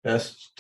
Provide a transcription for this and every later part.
Test.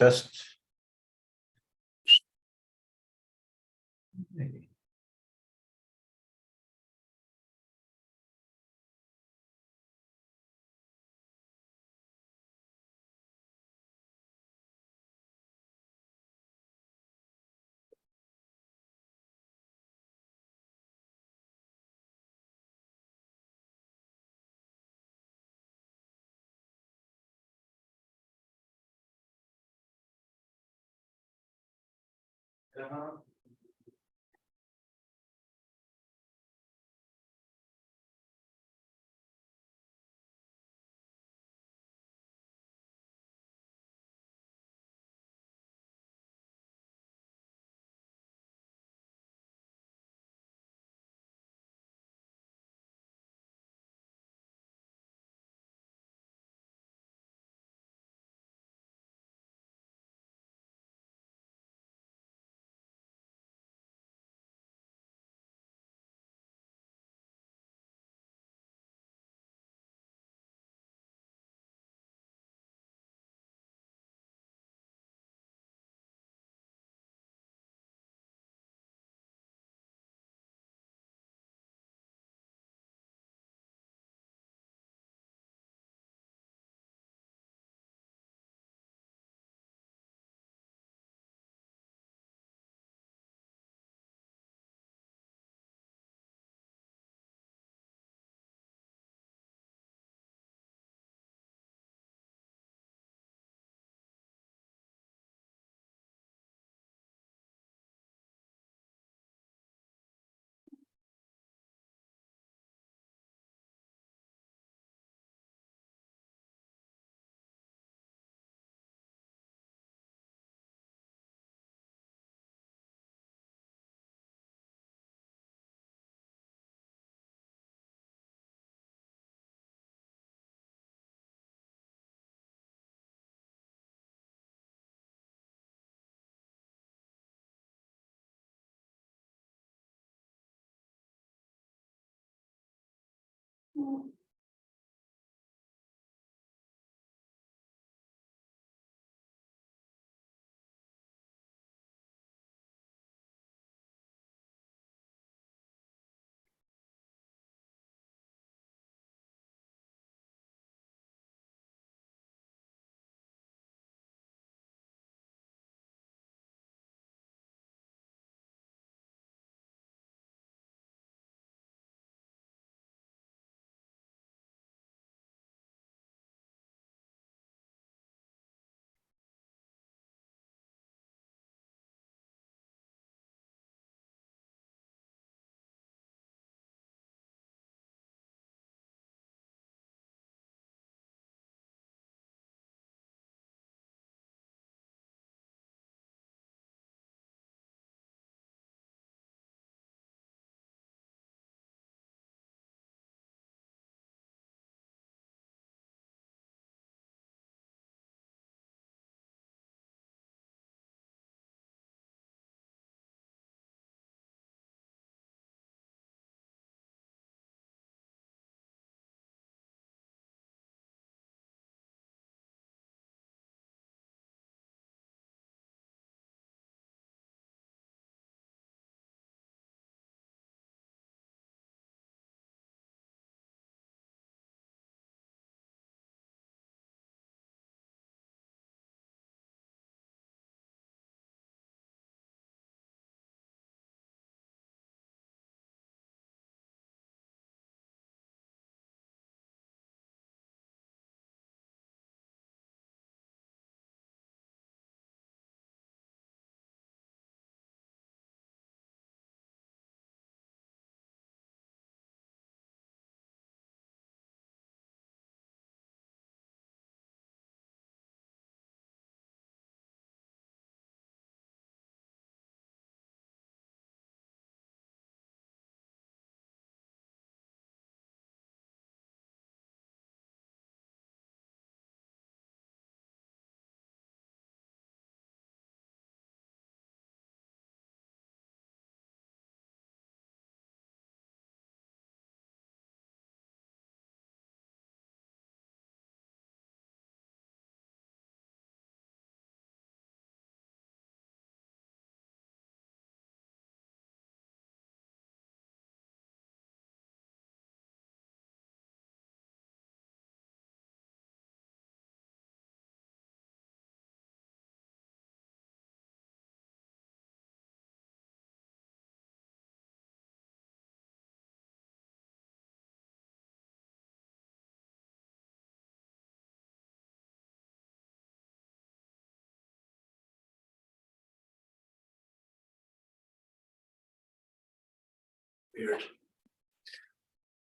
Weird.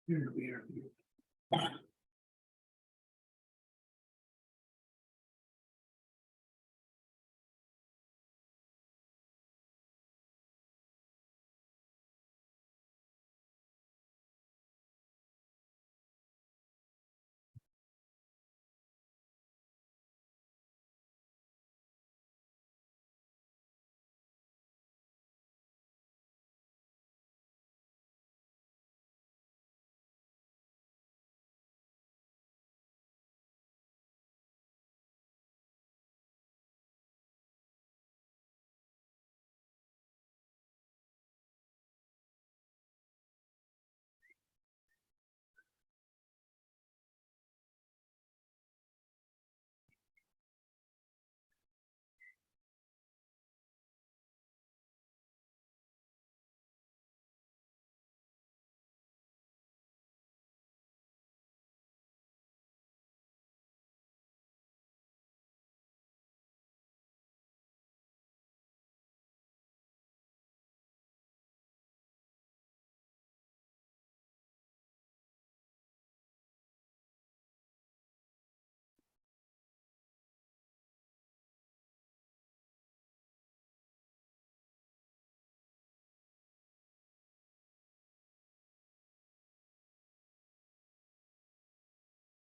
Weird.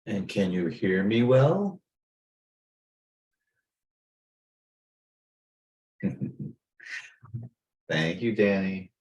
And can you hear me well? Thank you, Danny.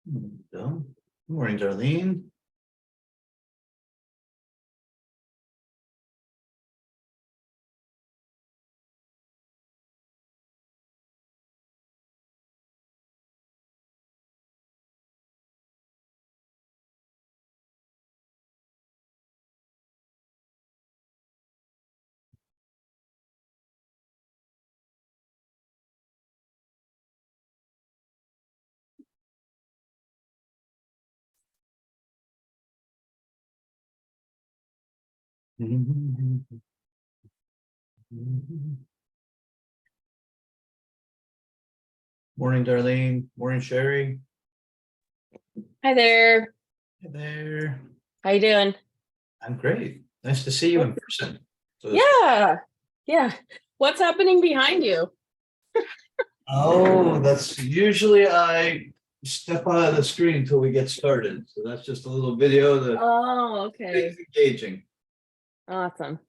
Good morning, Darlene. Morning, Darlene. Morning, Sherry. Hi there. Hey there. How you doing? I'm great. Nice to see you in person. So Yeah. What's happening behind you? oh, that's usually I step out of the screen until we get started. So that's just a little video that Oh, okay. is engaging. Awesome.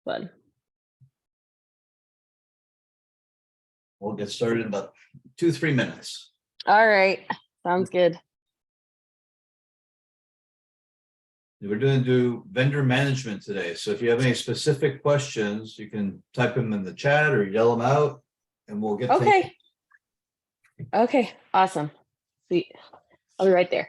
Fun. We'll get started in about 2-3 minutes. All right. Sounds good. We're going to do vendor management today. So if you have any specific questions, you can type them in the chat or yell them out and we'll get to Okay. Okay. Awesome. Sweet. I'll be right there.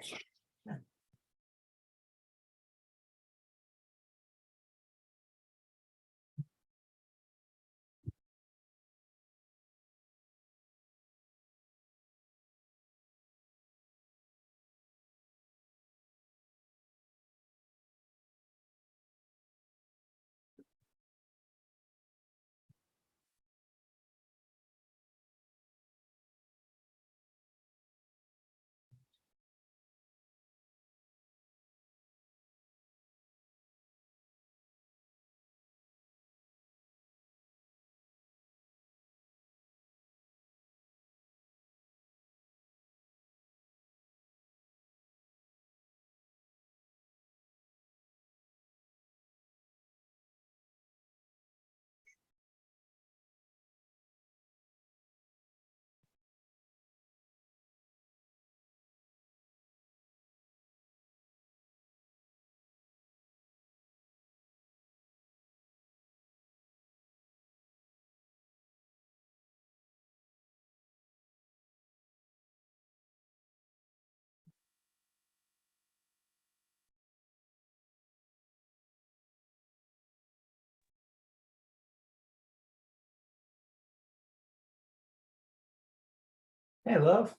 Hey, love.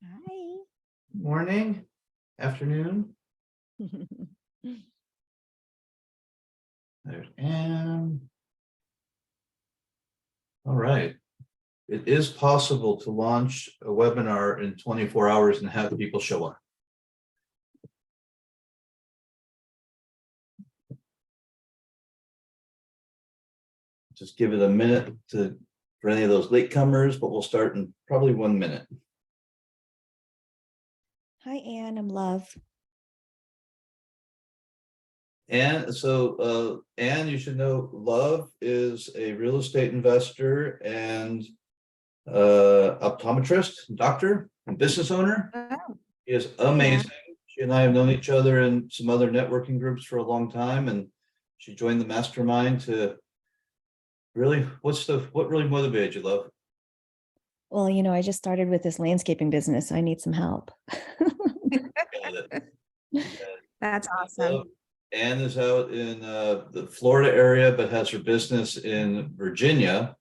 Hi. Morning, afternoon. There's Anne. All right. It is possible to launch a webinar in 24 hours and have people show up. Just give it a minute for any of those latecomers, but we'll start in probably 1 minute. Hi, Anne. I'm Love. And so, Anne, you should know Love is a real estate investor and optometrist, doctor, and business owner. Oh, She is amazing. She and I have known each other in some other networking groups for a long time, and she joined the Mastermind to really, what really motivated you, Love? well, I just started with this landscaping business. So I need some help. Got it. That's Love. awesome. Anne is out in the Florida area, but has her business in Virginia,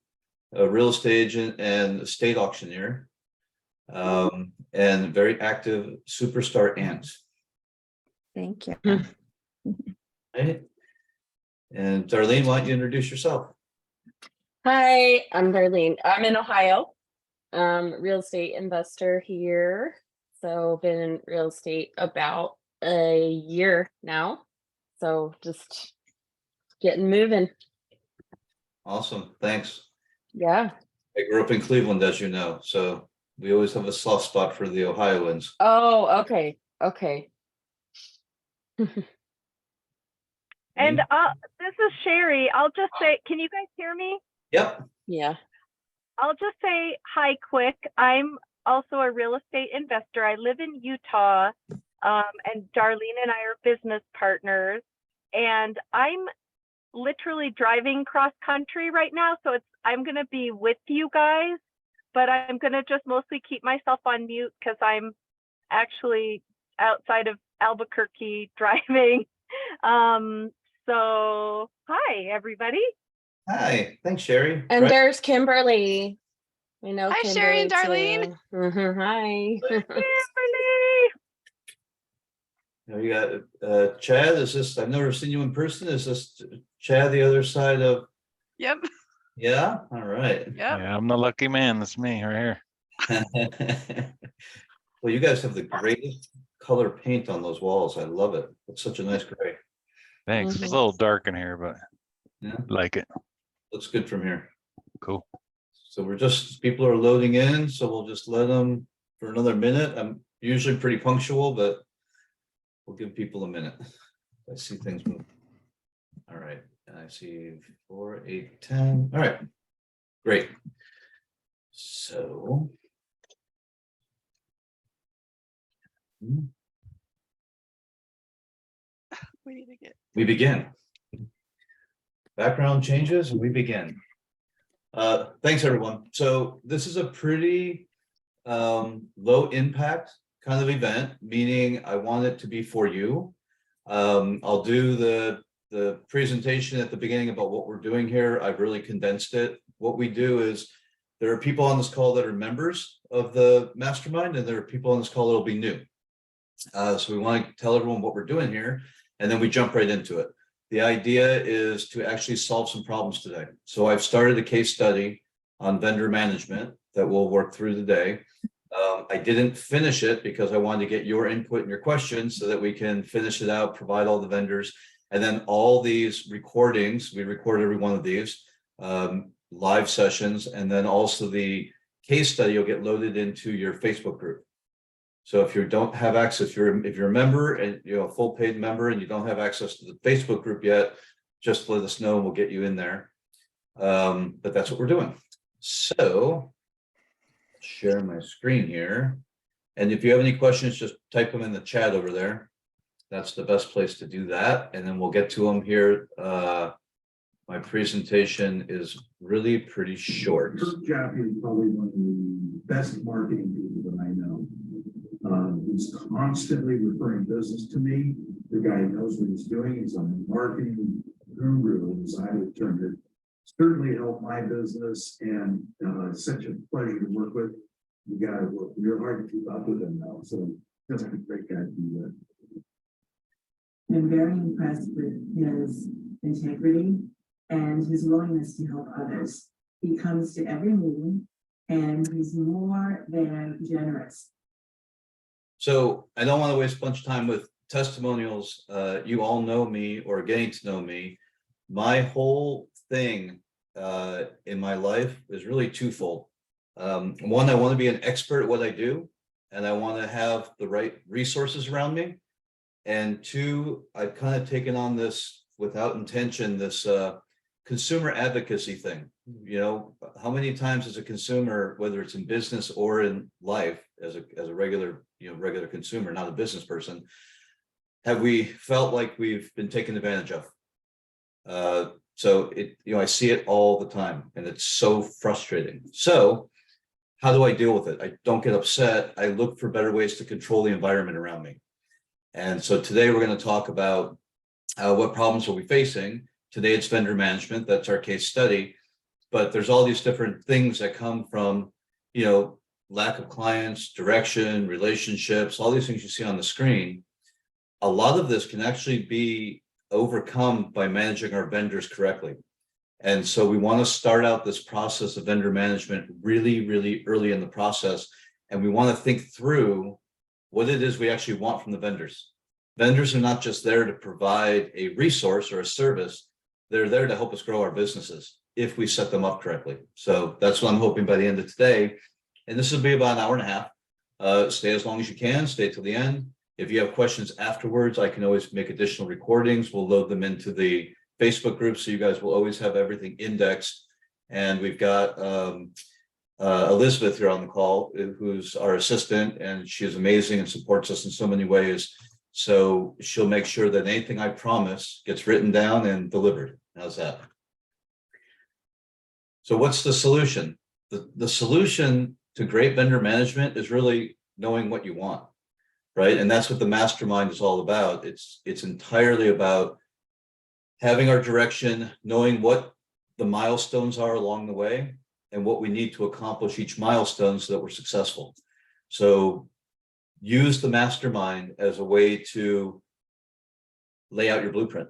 a real estate agent and estate auctioneer, and very active superstar aunt. Thank you. Right? And Darlene, why don't you introduce yourself? Hi, I'm Darlene. I'm in Ohio. Real estate investor here. So been in real estate about a year now. So just getting moving. Awesome, thanks. Yeah. I grew up in Cleveland, as you know, so we always have a soft spot for the Ohioans. Oh, okay. Okay. And this is Sherry. I'll just say, can you guys hear me? Yep. Yeah. I'll just say hi quick. I'm also a real estate investor. I live in Utah, and Darlene and I are business partners. And I'm literally driving cross country right now, so I'm going to be with you guys, but I'm going to just mostly keep myself on mute because I'm actually outside of Albuquerque driving. So hi everybody. Hi, thanks, Sherry. And Right. there's Kimberly. We know Hi, Sherry and Kimberly Darlene. too. Hi. Kimberly. Now you got Chad. Is this? I've never seen you in person. Is this Chad, the other side of? Yep. Yeah. All right. Yep. Yeah, I'm the lucky man. That's me right here. Well, you guys have the greatest color paint on those walls. I love it. It's such a nice gray. Thanks. It's Mhm. a little dark in here, but Yeah, like it. looks good from here. Cool. So people are loading in, so we'll just let them for another minute. I'm usually pretty punctual, but we'll give people a minute. I see things move. All right, and I see 4, 8, 10. All right, great. So. We need to get. We begin. Background changes and we begin. Thanks, everyone. So this is a pretty low impact kind of event, meaning I want it to be for you. I'll do the presentation at the beginning about what we're doing here. I've really condensed it. What we do is there are people on this call that are members of the mastermind, and there are people on this call that will be new. So we want to tell everyone what we're doing here, and then we jump right into it. The idea is to actually solve some problems today. So I've started a case study on vendor management that we'll work through today. I didn't finish it because I wanted to get your input and your questions so that we can finish it out, provide all the vendors. And then all these recordings, we record every one of these live sessions, and then also the case study will get loaded into your Facebook group. So if you don't have access, if you're a member and you're a full paid member and you don't have access to the Facebook group yet, just let us know and we'll get you in there. But that's what we're doing. So share my screen here. And if you have any questions, just type them in the chat over there. That's the best place to do that. And then we'll get to them here. My presentation is really pretty short. Kirk Jaffe is probably one of the best marketing people that I know. He's constantly referring business to me. The guy knows what he's doing. He's a marketing guru, as I would term it. Certainly helped my business, and such a pleasure to work with. You got to work real hard to keep up with him now. So that's a great guy to be with. I'm very impressed with his integrity and his willingness to help others. He comes to every meeting and he's more than generous. So I don't want to waste a bunch of time with testimonials. You all know me or getting to know me. My whole thing in my life is really twofold. One, I want to be an expert at what I do, and I want to have the right resources around me. And two, I've kind of taken on this without intention, this consumer advocacy thing. You know, how many times as a consumer, whether it's in business or in life, as a regular, regular consumer, not a business person, have we felt like we've been taken advantage of? So I see it all the time, and it's so frustrating. So how do I deal with it? I don't get upset. I look for better ways to control the environment around me. And so today we're going to talk about what problems are we facing. Today it's vendor management. That's our case study. But there's all these different things that come from, lack of clients, direction, relationships, all these things you see on the screen. A lot of this can actually be overcome by managing our vendors correctly. And so we want to start out this process of vendor management really, really early in the process. And we want to think through what it is we actually want from the vendors. Vendors are not just there to provide a resource or a service. They're there to help us grow our businesses if we set them up correctly. So that's what I'm hoping by the end of today. And this will be about an hour and a half. Stay as long as you can, stay till the end. If you have questions afterwards, I can always make additional recordings. We'll load them into the Facebook group, so you guys will always have everything indexed. And we've got Elizabeth here on the call, who's our assistant, and she is amazing and supports us in so many ways. So she'll make sure that anything I promise gets written down and delivered. How's that? So what's the solution? The solution to great vendor management is really knowing what you want, right? And that's what the mastermind is all about. It's entirely about having our direction, knowing what the milestones are along the way, and what we need to accomplish each milestone so that we're successful. So use the mastermind as a way to lay out your blueprint,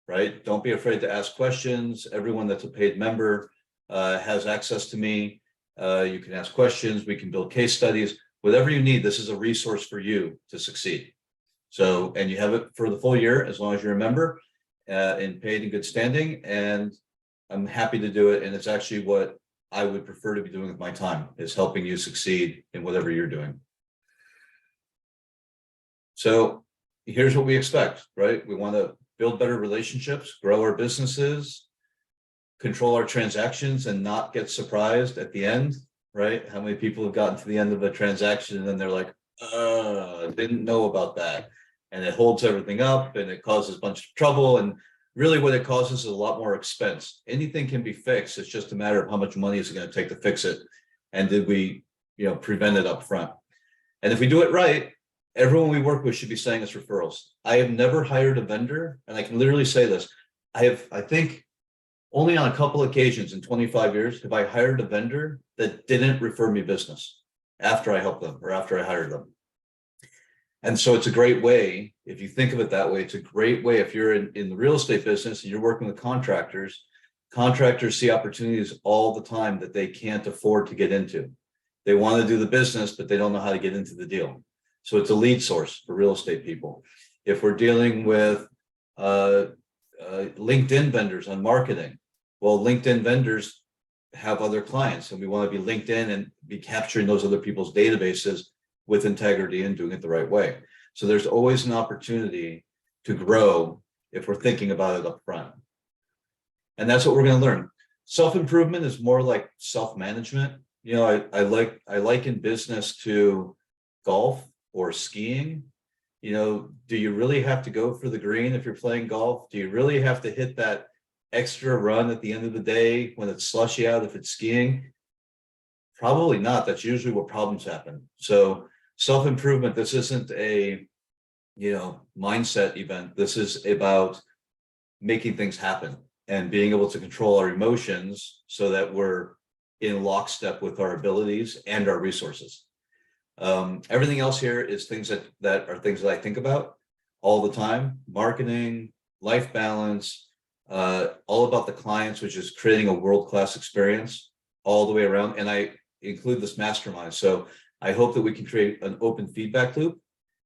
right? Don't be afraid to ask questions. Everyone that's a paid member has access to me. You can ask questions. We can build case studies, whatever you need. This is a resource for you to succeed. So, and you have it for the full year, as long as you're a member and paid in good standing. And I'm happy to do it. And it's actually what I would prefer to be doing with my time, is helping you succeed in whatever you're doing. So here's what we expect, right? We want to build better relationships, grow our businesses, control our transactions, and not get surprised at the end, right? How many people have gotten to the end of a transaction and then they're like, didn't know about that. And it holds everything up and it causes a bunch of trouble. And really what it causes is a lot more expense. Anything can be fixed. It's just a matter of how much money is it going to take to fix it. And did we, prevent it up front? And if we do it right, everyone we work with should be sending us referrals. I have never hired a vendor, and I can literally say this. I think only on a couple occasions in 25 years have I hired a vendor that didn't refer me business after I helped them or after I hired them. And so it's a great way, if you think of it that way, it's a great way if you're in the real estate business and you're working with contractors see opportunities all the time that they can't afford to get into. They want to do the business, but they don't know how to get into the deal. So it's a lead source for real estate people. If we're dealing with LinkedIn vendors on marketing, well, LinkedIn vendors have other clients, and we want to be LinkedIn and be capturing those other people's databases with integrity and doing it the right way. So there's always an opportunity to grow if we're thinking about it up front. And that's what we're going to learn. Self-improvement is more like self-management. I liken business to golf or skiing. Do you really have to go for the green if you're playing golf? Do you really have to hit that extra run at the end of the day when it's slushy out if it's skiing? Probably not. That's usually where problems happen. So self-improvement, this isn't a mindset event. This is about making things happen and being able to control our emotions so that we're in lockstep with our abilities and our resources. Everything else here is things that are things that I think about all the time: marketing, life balance, all about the clients, which is creating a world-class experience all the way around. And I include this mastermind. So I hope that we can create an open feedback loop.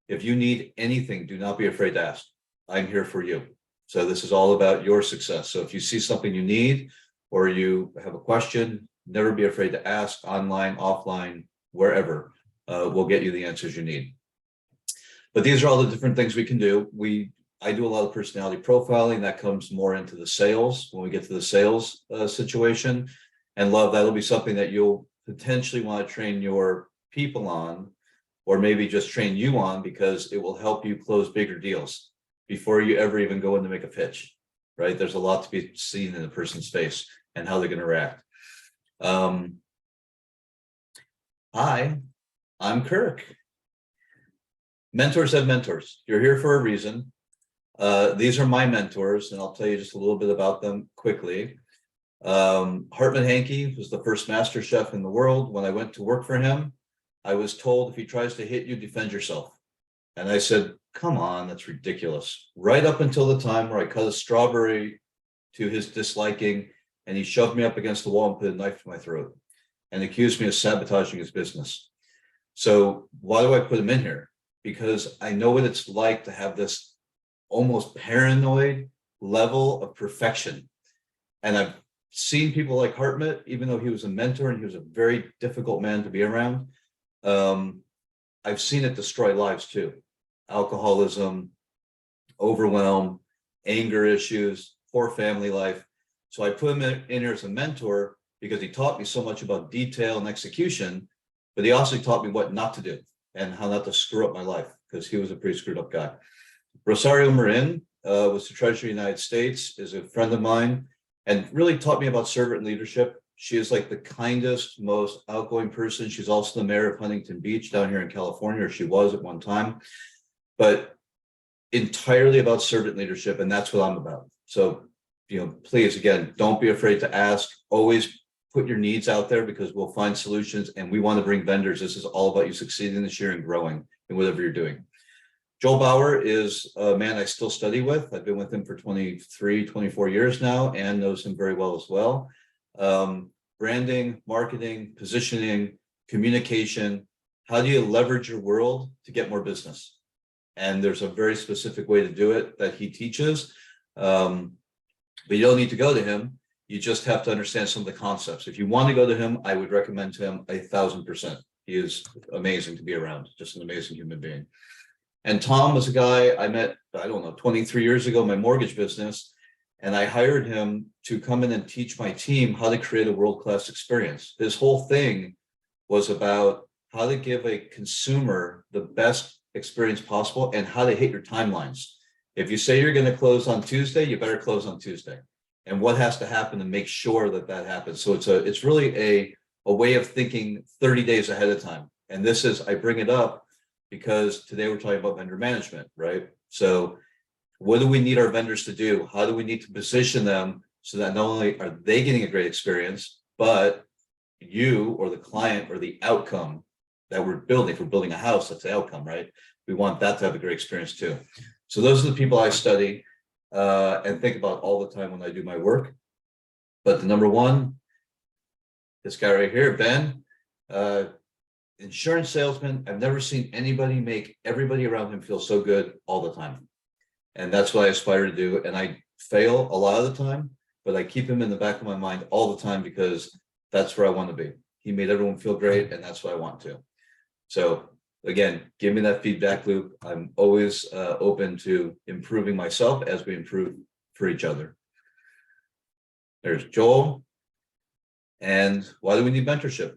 If you need anything, do not be afraid to ask. I'm here for you. So this is all about your success. So if you see something you need or you have a question, never be afraid to ask, online, offline, wherever. We'll get you the answers you need. But these are all the different things we can do. I do a lot of personality profiling. That comes more into the sales when we get to the sales situation. And love, that'll be something that you'll potentially want to train your people on, or maybe just train you on, because it will help you close bigger deals before you ever even go in to make a pitch, right? There's a lot to be seen in a person's face and how they're going to react. Hi, I'm Kirk. Mentors have mentors. You're here for a reason. These are my mentors, and I'll tell you just a little bit about them quickly. Hartmut Henke was the first master chef in the world. When I went to work for him, I was told, if he tries to hit you, defend yourself. And I said, come on, that's ridiculous. Right up until the time where I cut a strawberry to his disliking, and he shoved me up against the wall and put a knife to my throat and accused me of sabotaging his business. So why do I put him in here? Because I know what it's like to have this almost paranoid level of perfection. And I've seen people like Hartmut, even though he was a mentor and he was a very difficult man to be around. I've seen it destroy lives too. Alcoholism, overwhelm, anger issues, poor family life. So I put him in here as a mentor because he taught me so much about detail and execution, but he also taught me what not to do and how not to screw up my life, because he was a pretty screwed up guy. Rosario Marin was the Treasurer of the United States, is a friend of mine, and really taught me about servant leadership. She is like the kindest, most outgoing person. She's also the mayor of Huntington Beach down here in California, or she was at one time, but entirely about servant leadership. And that's what I'm about. So, please, again, don't be afraid to ask. Always put your needs out there, because we'll find solutions, and we want to bring vendors. This is all about you succeeding this year and growing in whatever you're doing. Joel Bauer is a man I still study with. I've been with him for 23, 24 years now, and knows him very well as well. Branding, marketing, positioning, communication. How do you leverage your world to get more business? And there's a very specific way to do it that he teaches. But you don't need to go to him. You just have to understand some of the concepts. If you want to go to him, I would recommend him 1,000%. He is amazing to be around, just an amazing human being. And Tom was a guy I met, 23 years ago in my mortgage business. And I hired him to come in and teach my team how to create a world-class experience. His whole thing was about how to give a consumer the best experience possible and how to hit your timelines. If you say you're going to close on Tuesday, you better close on Tuesday. And what has to happen to make sure that that happens. So it's really a way of thinking 30 days ahead of time. And this is, I bring it up because today we're talking about vendor management, right? So what do we need our vendors to do? How do we need to position them so that not only are they getting a great experience, but you or the client or the outcome that we're building, if we're building a house, that's the outcome, right? We want that to have a great experience too. So those are the people I study and think about all the time when I do my work. But the number one, this guy right here, Ben, insurance salesman. I've never seen anybody make everybody around him feel so good all the time. And that's what I aspire to do. And I fail a lot of the time, but I keep him in the back of my mind all the time, because that's where I want to be. He made everyone feel great, and that's what I want to. So again, give me that feedback loop. I'm always open to improving myself as we improve for each other. There's Joel. And why do we need mentorship?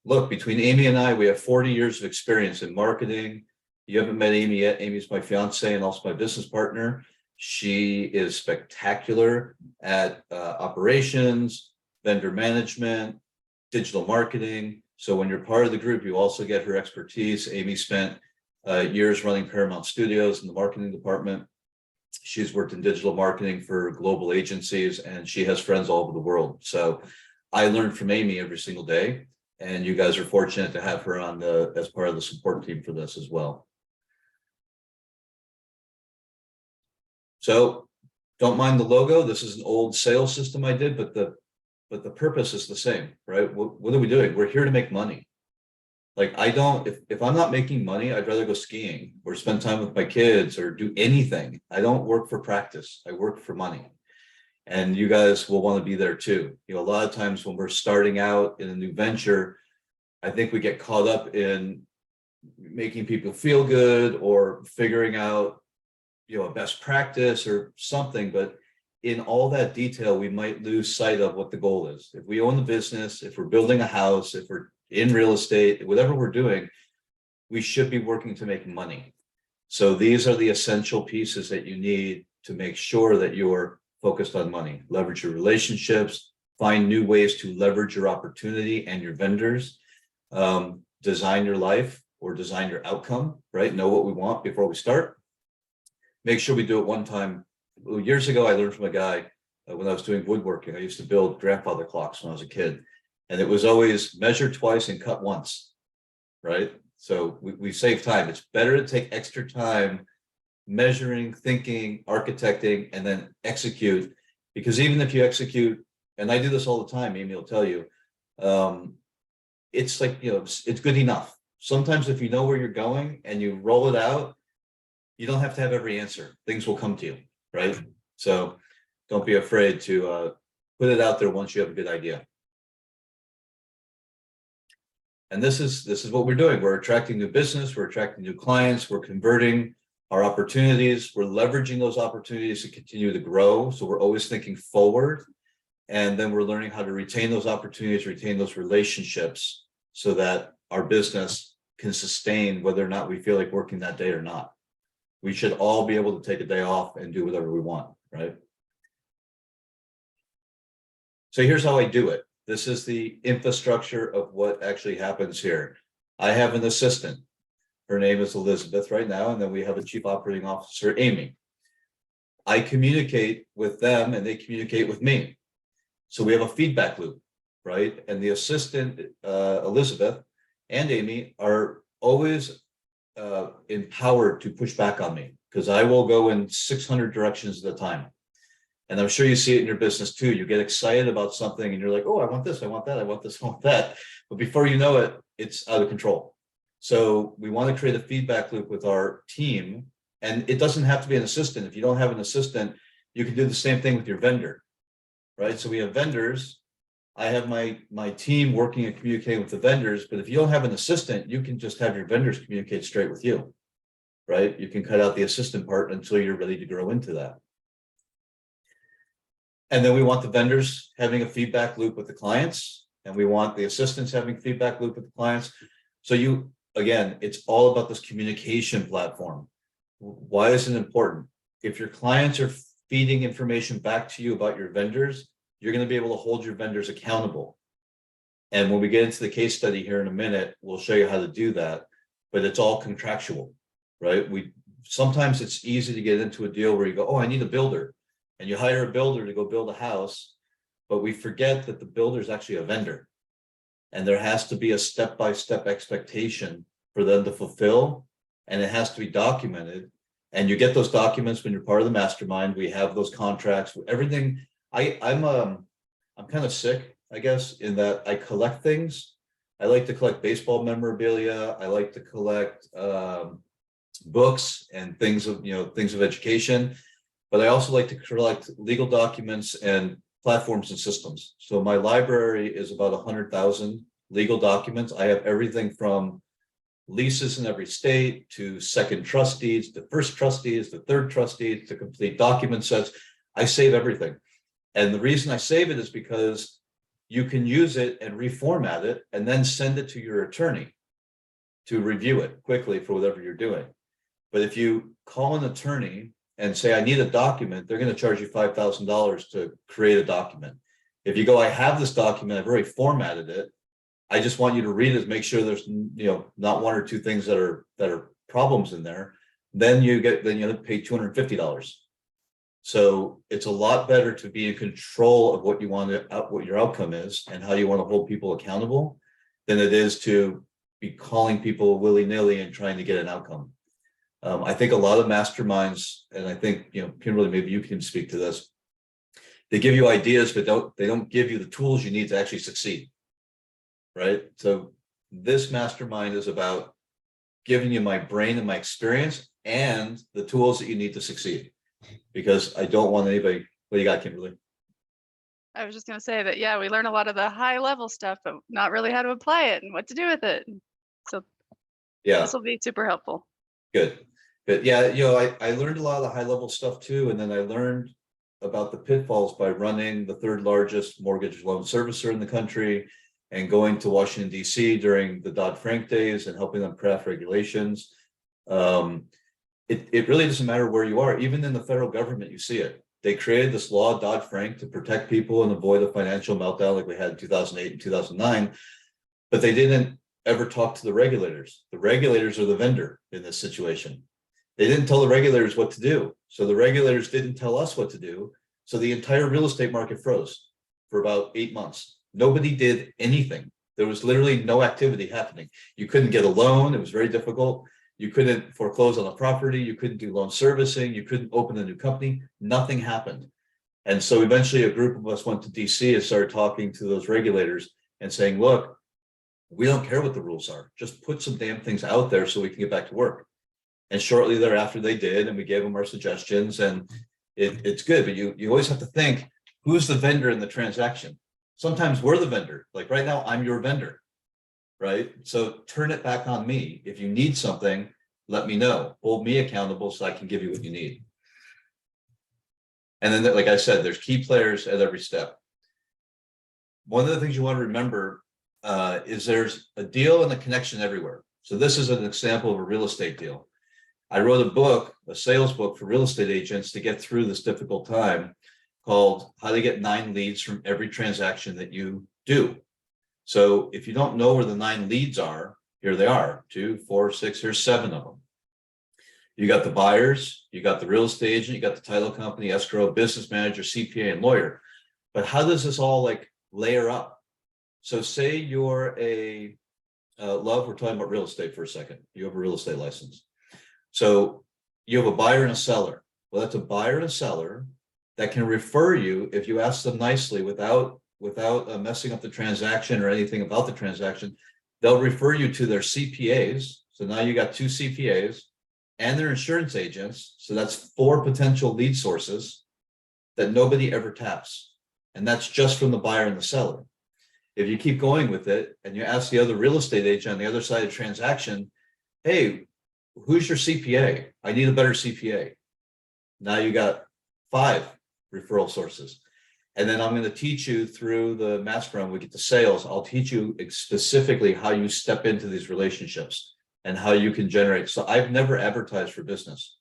Look, between Amy and I, we have 40 years of experience in marketing. You haven't met Amy yet. Amy's my fiance and also my business partner. She is spectacular at operations, vendor management, digital marketing. So when you're part of the group, you also get her expertise. Amy spent years running Paramount Studios in the marketing department. She's worked in digital marketing for global agencies, and she has friends all over the world. So I learned from Amy every single day, and you guys are fortunate to have her on as part of the support team for this as well. So don't mind the logo. This is an old sales system I did, but the purpose is the same, right? What are we doing? We're here to make money. Like if I'm not making money, I'd rather go skiing or spend time with my kids or do anything. I don't work for practice. I work for money. And you guys will want to be there too. A lot of times when we're starting out in a new venture, I think we get caught up in making people feel good or figuring out a best practice or something, but in all that detail, we might lose sight of what the goal is. If we own the business, if we're building a house, if we're in real estate, whatever we're doing, we should be working to make money. So these are the essential pieces that you need to make sure that you're focused on money. Leverage your relationships, find new ways to leverage your opportunity and your vendors, design your life or design your outcome, right? Know what we want before we start. Make sure we do it one time. Years ago, I learned from a guy when I was doing woodworking. I used to build grandfather clocks when I was a kid, and it was always measure twice and cut once, right? So we save time. It's better to take extra time measuring, thinking, architecting, and then execute. Because even if you execute, and I do this all the time, Amy will tell you, it's like, it's good enough. Sometimes if you know where you're going and you roll it out, you don't have to have every answer. Things will come to you, right? So don't be afraid to put it out there once you have a good idea. And this is what we're doing. We're attracting new business. We're attracting new clients. We're converting our opportunities. We're leveraging those opportunities to continue to grow. So we're always thinking forward And then we're learning how to retain those opportunities, retain those relationships so that our business can sustain whether or not we feel like working that day or not. We should all be able to take a day off and do whatever we want, right? So here's how I do it. This is the infrastructure of what actually happens here. I have an assistant. Her name is Elizabeth right now, and then we have a chief operating officer, Amy. I communicate with them and they communicate with me. So we have a feedback loop, right? And the assistant, Elizabeth and Amy, are always empowered to push back on me because I will go in 600 directions at a time. And I'm sure you see it in your business too. You get excited about something and you're like, oh, I want this, I want that, I want this, I want that. But before you know it, it's out of control. So we want to create a feedback loop with our team. And it doesn't have to be an assistant. If you don't have an assistant, you can do the same thing with your vendor, right? So we have vendors. I have my team working and communicating with the vendors, but if you don't have an assistant, you can just have your vendors communicate straight with you, right? You can cut out the assistant part until you're ready to grow into that. And then we want the vendors having a feedback loop with the clients, and we want the assistants having feedback loop with the clients. So again, it's all about this communication platform. Why is it important? If your clients are feeding information back to you about your vendors, you're going to be able to hold your vendors accountable. And when we get into the case study here in a minute, we'll show you how to do that, but it's all contractual, right? Sometimes it's easy to get into a deal where you go, oh, I need a builder. And you hire a builder to go build a house, but we forget that the builder is actually a vendor. And there has to be a step-by-step expectation for them to fulfill, and it has to be documented. And you get those documents when you're part of the mastermind. We have those contracts, everything. I'm kind of sick, I guess, in that I collect things. I like to collect baseball memorabilia. I like to collect books and things of education. But I also like to collect legal documents and platforms and systems. So my library is about 100,000 legal documents. I have everything from leases in every state to second trust deeds, to first trust deeds, to third trust deeds, to complete document sets. I save everything. And the reason I save it is because you can use it and reformat it and then send it to your attorney to review it quickly for whatever you're doing. But if you call an attorney and say, I need a document, they're going to charge you $5,000 to create a document. If you go, I have this document, I've already formatted it, I just want you to read it, make sure there's not one or two things that are problems in there, then you have to pay $250. So it's a lot better to be in control of what you want what your outcome is and how you want to hold people accountable than it is to be calling people willy-nilly and trying to get an outcome. I think a lot of masterminds, and I think, Kimberly, maybe you can speak to this. They give you ideas, but they don't give you the tools you need to actually succeed. Right? So this mastermind is about giving you my brain and my experience and the tools that you need to succeed. Because I don't want anybody, what do you got, Kimberly? I was just going to say that, yeah, we learn a lot of the high level stuff, but not really how to apply it and what to do with it. So yeah, this will be super helpful. Good. But yeah, I learned a lot of the high level stuff too. And then I learned about the pitfalls by running the third largest mortgage loan servicer in the country and going to Washington, D.C. during the Dodd-Frank days and helping them craft regulations. It really doesn't matter where you are. Even in the federal government, you see it. They created this law, Dodd-Frank, to protect people and avoid a financial meltdown like we had in 2008 and 2009. But they didn't ever talk to the regulators. The regulators are the vendor in this situation. They didn't tell the regulators what to do. So the regulators didn't tell us what to do. So the entire real estate market froze for about 8 months. Nobody did anything. There was literally no activity happening. You couldn't get a loan. It was very difficult. You couldn't foreclose on a property. You couldn't do loan servicing. You couldn't open a new company. Nothing happened. And so eventually a group of us went to DC and started talking to those regulators and saying, look, we don't care what the rules are. Just put some damn things out there so we can get back to work. And shortly thereafter they did, and we gave them our suggestions, and it's good. But you always have to think, who's the vendor in the transaction? Sometimes we're the vendor. Like right now, I'm your vendor, right? So turn it back on me. If you need something, let me know. Hold me accountable so I can give you what you need. And then, like I said, there's key players at every step. one of the things you want to remember is there's a deal and a connection everywhere. So this is an example of a real estate deal. I wrote a book, a sales book for real estate agents to get through this difficult time, called How to Get 9 Leads from Every Transaction That You Do. So if you don't know where the 9 leads are, here they are, 2, 4, 6, here's 7 of them. You got the buyers, you got the real estate agent, you got the title company, escrow, business manager, CPA, and lawyer. But how does this all like layer up? So say you're a Love, we're talking about real estate for a second. You have a real estate license. So you have a buyer and a seller. Well, that's a buyer and a seller that can refer you if you ask them nicely without messing up the transaction or anything about the transaction. They'll refer you to their CPAs. So now you got 2 CPAs and their insurance agents. So that's 4 potential lead sources that nobody ever taps. And that's just from the buyer and the seller. If you keep going with it and you ask the other real estate agent on the other side of the transaction, hey, who's your CPA? I need a better CPA. Now you got 5 referral sources. And then I'm going to teach you through the mastermind. We get to sales. I'll teach you specifically how you step into these relationships and how you can generate. So I've never advertised for business.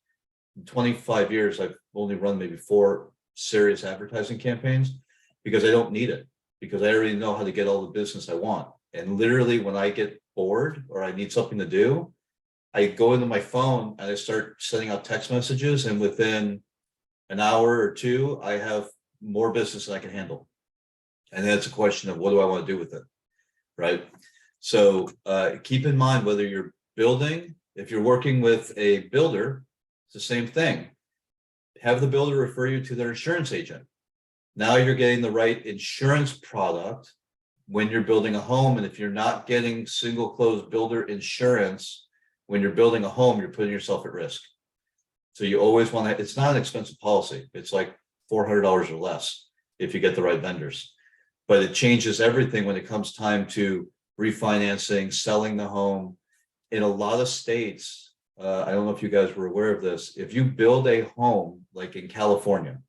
In 25 years, I've only run maybe 4 serious advertising campaigns because I don't need it, because I already know how to get all the business I want. And literally when I get bored or I need something to do, I go into my phone and I start sending out text messages, and within an hour or 2, I have more business than I can handle. And then it's a question of what do I want to do with it, right? So keep in mind, whether you're building, if you're working with a builder, it's the same thing. Have the builder refer you to their insurance agent. Now you're getting the right insurance product when you're building a home. And if you're not getting single closed builder insurance, when you're building a home, you're putting yourself at risk. So you always want to, it's not an expensive policy. It's like $400 or less if you get the right vendors, but it changes everything when it comes time to refinancing, selling the home. In a lot of states, I don't know if you guys were aware of this, if you build a home, like in California,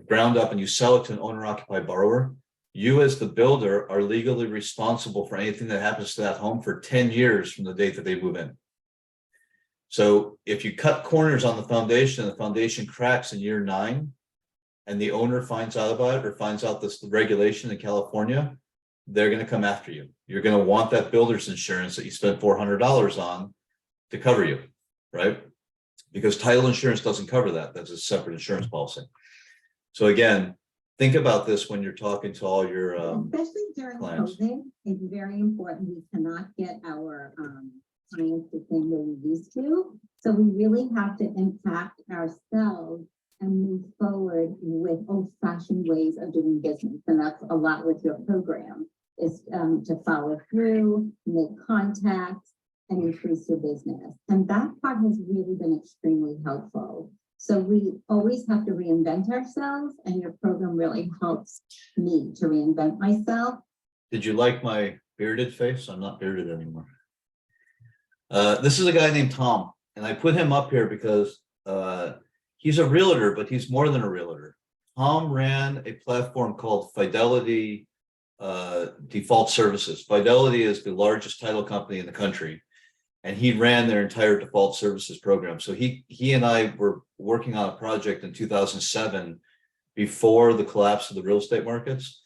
ground up, and you sell it to an owner-occupied borrower, you as the builder are legally responsible for anything that happens to that home for 10 years from the date that they move in. So if you cut corners on the foundation cracks in year 9, and the owner finds out about it or finds out this regulation in California, they're going to come after you. You're going to want that builder's insurance that you spent $400 on to cover you, right? Because title insurance doesn't cover that. That's a separate insurance policy. So again, think about this when you're talking to all your especially during clients. COVID, it's very important. We cannot get our clients the same way we used to. So we really have to impact ourselves and move forward with old-fashioned ways of doing business. And that's a lot with your program, is to follow through, make contacts, and increase your business. And that part has really been extremely helpful. So we always have to reinvent ourselves, and your program really helps me to reinvent myself. Did you like my bearded face? I'm not bearded anymore. This is a guy named Tom, and I put him up here because he's a realtor, but he's more than a realtor. Tom ran a platform called Fidelity Default Services. Fidelity is the largest title company in the country, and he ran their entire default services program. So he and I were working on a project in 2007 before the collapse of the real estate markets.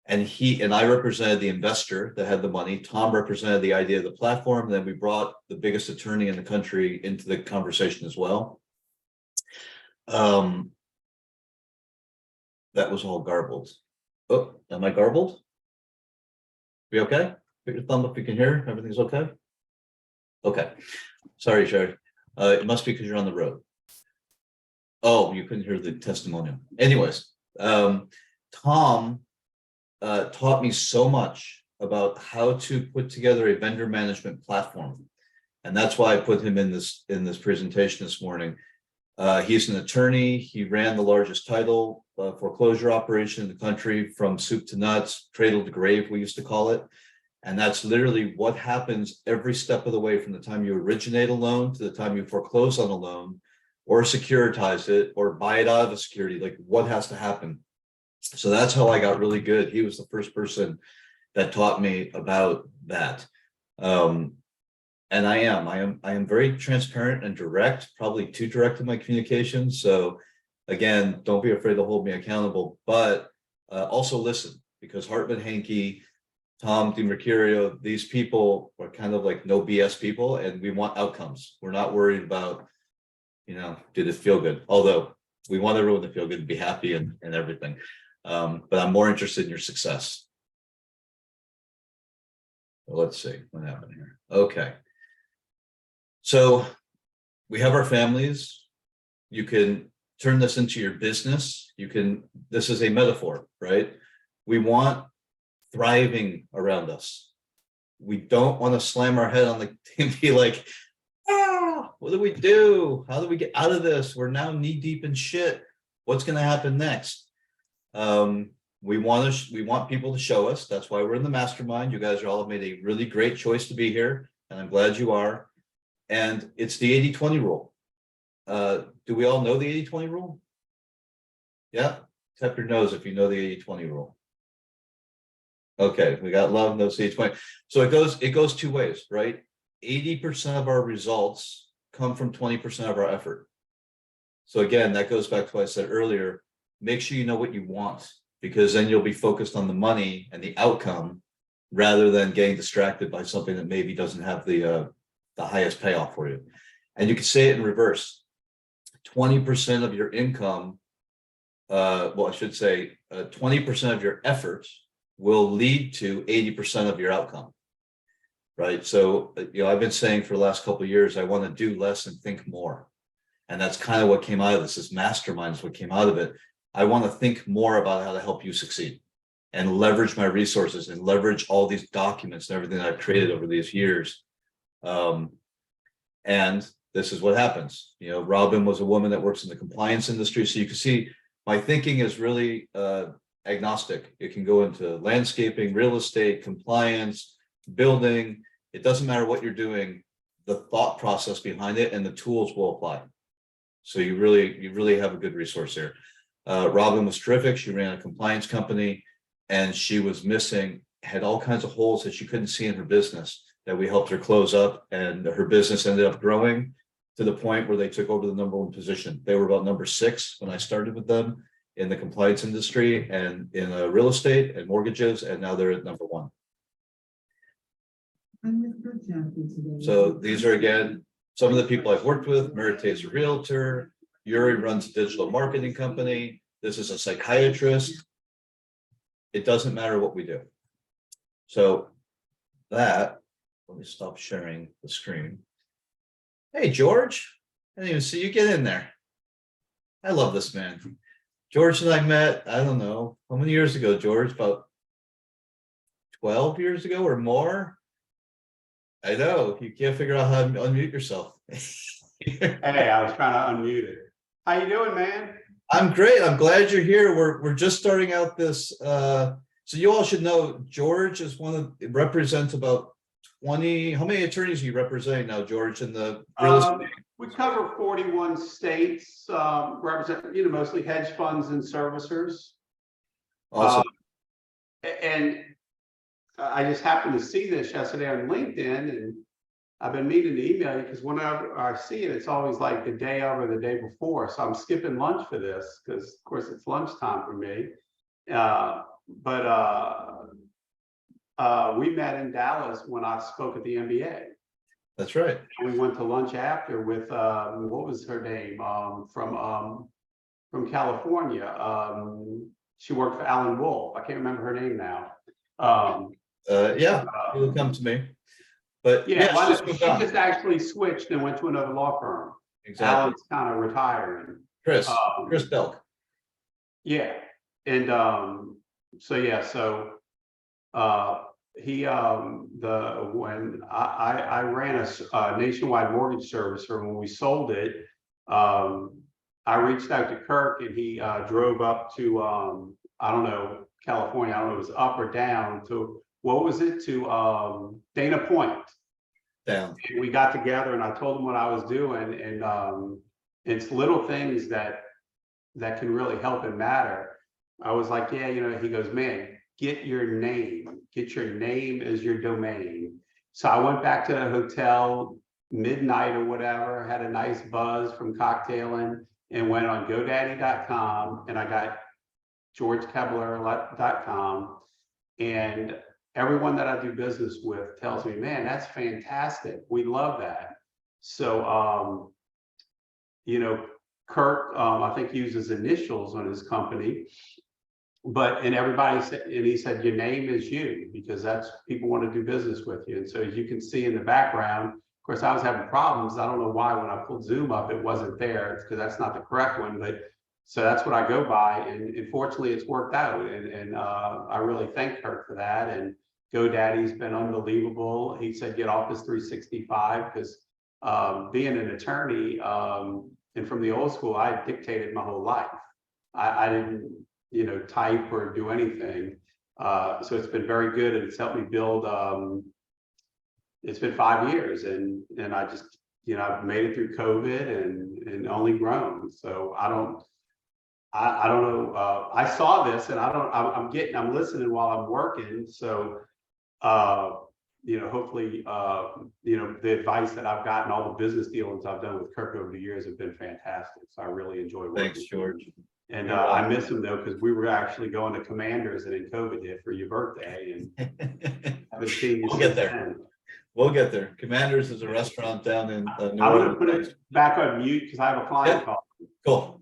And he and I represented the investor that had the money. Tom represented the idea of the platform. And then we brought the biggest attorney in the country into the conversation as well. That was all garbled. Oh, am I garbled? We okay? Put your thumb up if you can hear. Everything's okay? Okay. Sorry, Sherry. It must be because you're on the road. Oh, you couldn't hear the testimonial. Anyways, Tom taught me so much about how to put together a vendor management platform. And that's why I put him in this presentation this morning. He's an attorney. He ran the largest title foreclosure operation in the country, from soup to nuts, cradle to grave, we used to call it. And that's literally what happens every step of the way, from the time you originate a loan to the time you foreclose on a loan or securitize it or buy it out of a security. Like, what has to happen? So that's how I got really good. He was the first person that taught me about that. And I am very transparent and direct, probably too direct in my communication. So again, don't be afraid to hold me accountable, but also listen, because Hartman Henke, Tom DiMercurio, these people are kind of like no BS people, and we want outcomes. We're not worried about, did it feel good? Although we want everyone to feel good and be happy and everything. But I'm more interested in your success. Let's see what happened here. Okay. So we have our families. You can turn this into your business. This is a metaphor, right? We want thriving around us. We don't want to slam our head on the and be like, what do we do? How do we get out of this? We're now knee deep in shit. What's going to happen next? We want people to show us. That's why we're in the mastermind. You guys all have made a really great choice to be here, and I'm glad you are. And it's the 80-20 rule. Do we all know the 80-20 rule? Yeah, tap your nose if you know the 80-20 rule. Okay, we got love, knows the 80-20. So it goes two ways, right? 80% of our results come from 20% of our effort. So again, that goes back to what I said earlier. Make sure you know what you want, because then you'll be focused on the money and the outcome rather than getting distracted by something that maybe doesn't have the highest payoff for you. And you can say it in reverse. 20% of your income, well, I should say 20% of your effort will lead to 80% of your outcome, right? So, I've been saying for the last couple of years, I want to do less and think more. And that's kind of what came out of this. This mastermind is what came out of it. I want to think more about how to help you succeed and leverage my resources and leverage all these documents and everything that I've created over these years. And this is what happens. Robin was a woman that works in the compliance industry. So you can see my thinking is really agnostic. It can go into landscaping, real estate, compliance, building. It doesn't matter what you're doing, the thought process behind it and the tools will apply. So you really have a good resource here. Robin was terrific. She ran a compliance company and she was had all kinds of holes that she couldn't see in her business that we helped her close up, and her business ended up growing to the point where they took over the #1 position. They were about number 6 when I started with them in the compliance industry and in real estate and mortgages, and now they're at #1. So these are, again, some of the people I've worked with. Merite is a realtor. Yuri runs a digital marketing company. This is a psychiatrist. It doesn't matter what we do. So let me stop sharing the screen. Hey, George. I didn't even see you get in there. I love this man. George and I met, I don't know, how many years ago, George? About 12 years ago or more? I know, you can't figure out how to unmute yourself. Hey, I was trying to unmute it. How you doing, man? I'm great. I'm glad you're here. We're just starting out this. So you all should know George is represents about 20. How many attorneys are you representing now, George, in the real estate? We cover 41 states, represent mostly hedge funds and servicers. Awesome. And I just happened to see this yesterday on LinkedIn, and I've been meaning to email you because whenever I see it, it's always like the day of or the day before. So I'm skipping lunch for this because, of course, it's lunchtime for me. We met in Dallas when I spoke at the NBA. That's right. And we went to lunch after with what was her name from California. She worked for Alan Wolf. I can't remember her name now. Yeah, it'll come to me. But yeah, she just actually switched and went to another law firm. Exactly. Alan's kind of retiring. Chris Belk. Yeah, and when I ran a nationwide mortgage servicer, when we sold it, I reached out to Kirk and he drove up to I don't know, California. I don't know if it was up or down to Dana Point. Down. And we got together and I told him what I was doing, and it's little things that can really help and matter. I was like, yeah, he goes, man, get your name as your domain. So I went back to the hotel midnight or whatever, had a nice buzz from cocktailing, and went on GoDaddy.com, and I got GeorgeKebler.com, and everyone that I do business with tells me, man, that's fantastic. We love that. So, Kirk, I think uses initials on his company, and everybody said, and he said, your name is you, because that's, people want to do business with you. And so as you can see in the background, of course, I was having problems. I don't know why when I pulled Zoom up, it wasn't there. It's because that's not the correct one, but so that's what I go by. And fortunately it's worked out. And I really thank Kirk for that. And GoDaddy's been unbelievable. He said, get Office 365, because being an attorney, and from the old school, I dictated my whole life. I didn't, type or do anything. So it's been very good, and it's helped me build. It's been 5 years, and I just, I've made it through COVID and only grown. So I don't know. I saw this, and I'm listening while I'm working. So, hopefully, the advice that I've gotten, all the business dealings I've done with Kirk over the years have been fantastic. So I really enjoy working. Thanks, George. And I miss him though, because we were actually going to Commanders, and then COVID hit for your birthday, and haven't seen you We'll get since there. then. We'll get there. Commanders is a restaurant down in New I'm going to put Orleans. it back on mute because I have a client call. Cool.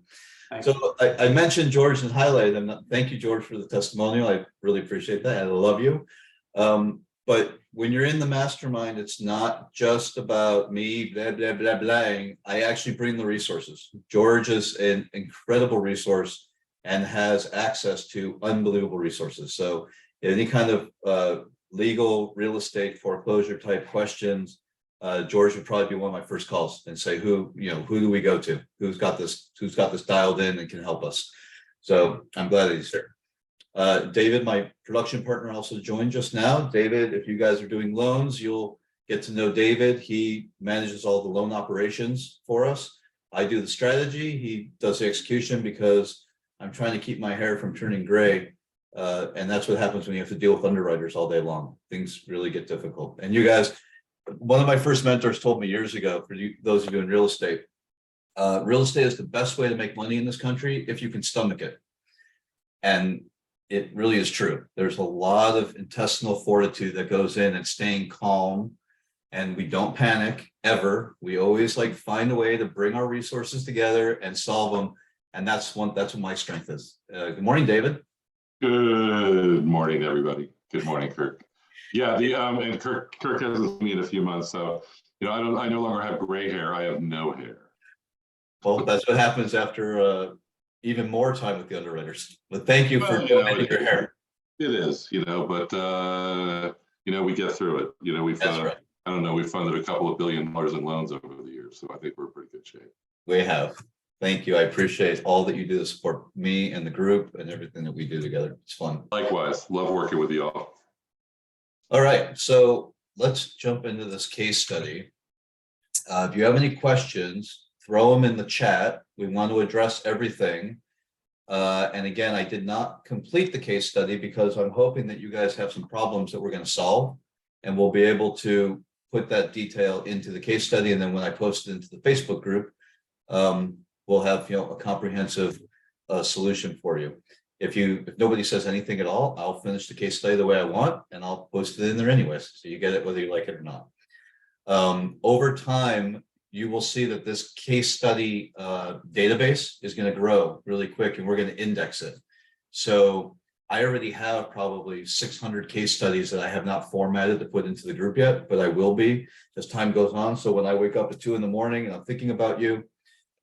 Thank you. So I mentioned George and highlighted him. Thank you, George, for the testimonial. I really appreciate that. I love you. But when you're in the mastermind, it's not just about me, blah, blah, blah, blah. I actually bring the resources. George is an incredible resource and has access to unbelievable resources. So any kind of legal, real estate, foreclosure type questions, George would probably be one of my first calls and say, who do we go to? Who's got this dialed in and can help us? So I'm glad that he's here. David, my production partner, also joined just now. David, if you guys are doing loans, you'll get to know David. He manages all the loan operations for us. I do the strategy. He does the execution, because I'm trying to keep my hair from turning gray. And that's what happens when you have to deal with underwriters all day long. Things really get difficult. And you guys, one of my first mentors told me years ago, for you, those of you in real estate is the best way to make money in this country if you can stomach it. And it really is true. There's a lot of intestinal fortitude that goes in, and staying calm, and we don't panic ever. We always find a way to bring our resources together and solve them. And that's what my strength is. Good morning, David. Good morning, everybody. Good morning, Kirk. Yeah, and Kirk hasn't seen me in a few months, so I no longer have gray hair. I have no hair. Well, that's what happens after even more time with the underwriters. But thank you for donating your hair. It is, but we get through it. We've right. I don't know, we've funded a couple of $1 billion in loans over the years, so I think we're in pretty good shape. We have. Thank you. I appreciate all that you do to support me and the group and everything that we do together. It's fun. Likewise, love working with you all. All right, so let's jump into this case study. If you have any questions, throw them in the chat. We want to address everything. And again, I did not complete the case study because I'm hoping that you guys have some problems that we're going to solve, and we'll be able to put that detail into the case study. And then when I post it into the Facebook group, we'll have a comprehensive solution for you. If nobody says anything at all, I'll finish the case study the way I want, and I'll post it in there anyways, so you get it whether you like it or not. Over time, you will see that this case study database is going to grow really quick, and we're going to index it. So I already have probably 600 case studies that I have not formatted to put into the group yet, but I will be as time goes on. So when I wake up at 2 a.m. and I'm thinking about you,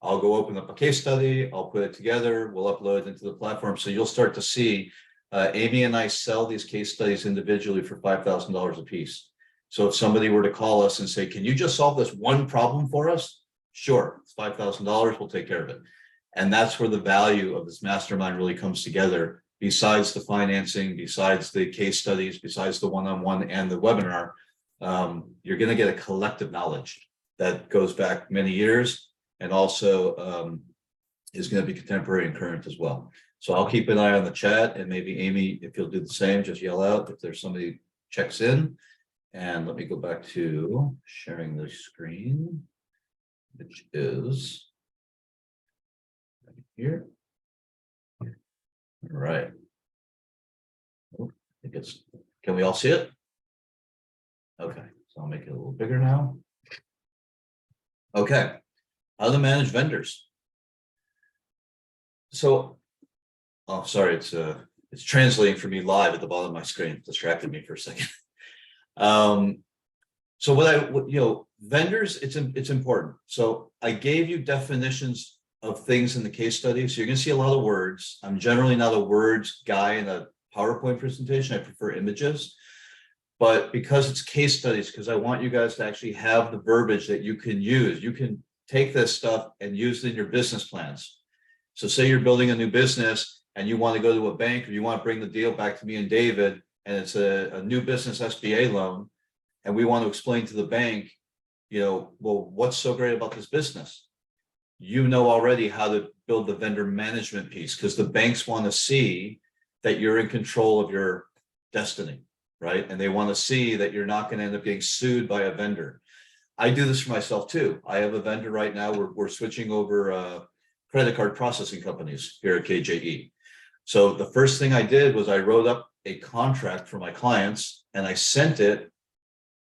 I'll go open up a case study, I'll put it together, we'll upload it into the platform. So you'll start to see Amy and I sell these case studies individually for $5,000 a piece. So if somebody were to call us and say, can you just solve this one problem for us? Sure, it's $5,000, we'll take care of it. And that's where the value of this mastermind really comes together. Besides the financing, besides the case studies, besides the one-on-one and the webinar, you're going to get a collective knowledge that goes back many years, and also is going to be contemporary and current as well. So I'll keep an eye on the chat, and maybe Amy, if you'll do the same, just yell out if there's somebody checks in. And let me go back to sharing the screen, which is right here. All right. Oh, I think it's, can we all see it? Okay, so I'll make it a little bigger now. Okay, how to manage vendors. So, oh, sorry, it's translating for me live at the bottom of my screen. Distracted me for a second. So vendors, it's important. So I gave you definitions of things in the case study. So you're going to see a lot of words. I'm generally not a words guy in a PowerPoint presentation. I prefer images. But because it's case studies, because I want you guys to actually have the verbiage that you can use. You can take this stuff and use it in your business plans. So say you're building a new business and you want to go to a bank, or you want to bring the deal back to me and David, and it's a new business SBA loan, and we want to explain to the bank, well, what's so great about this business? You know already how to build the vendor management piece, because the banks want to see that you're in control of your destiny, right? And they want to see that you're not going to end up getting sued by a vendor. I do this for myself too. I have a vendor right now. We're switching over credit card processing companies here at KJE. So the first thing I did was I wrote up a contract for my clients and I sent it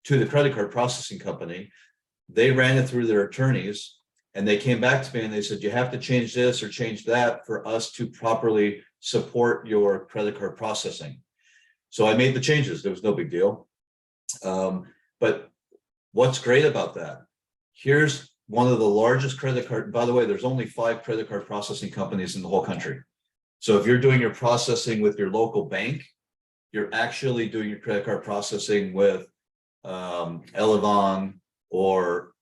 to the credit card processing company. They ran it through their attorneys and they came back to me and they said, you have to change this or change that for us to properly support your credit card processing. So I made the changes. There was no big deal. But what's great about that? Here's one of the largest credit card, by the way, there's only 5 credit card processing companies in the whole country. So if you're doing your processing with your local bank, you're actually doing your credit card processing with Elevon or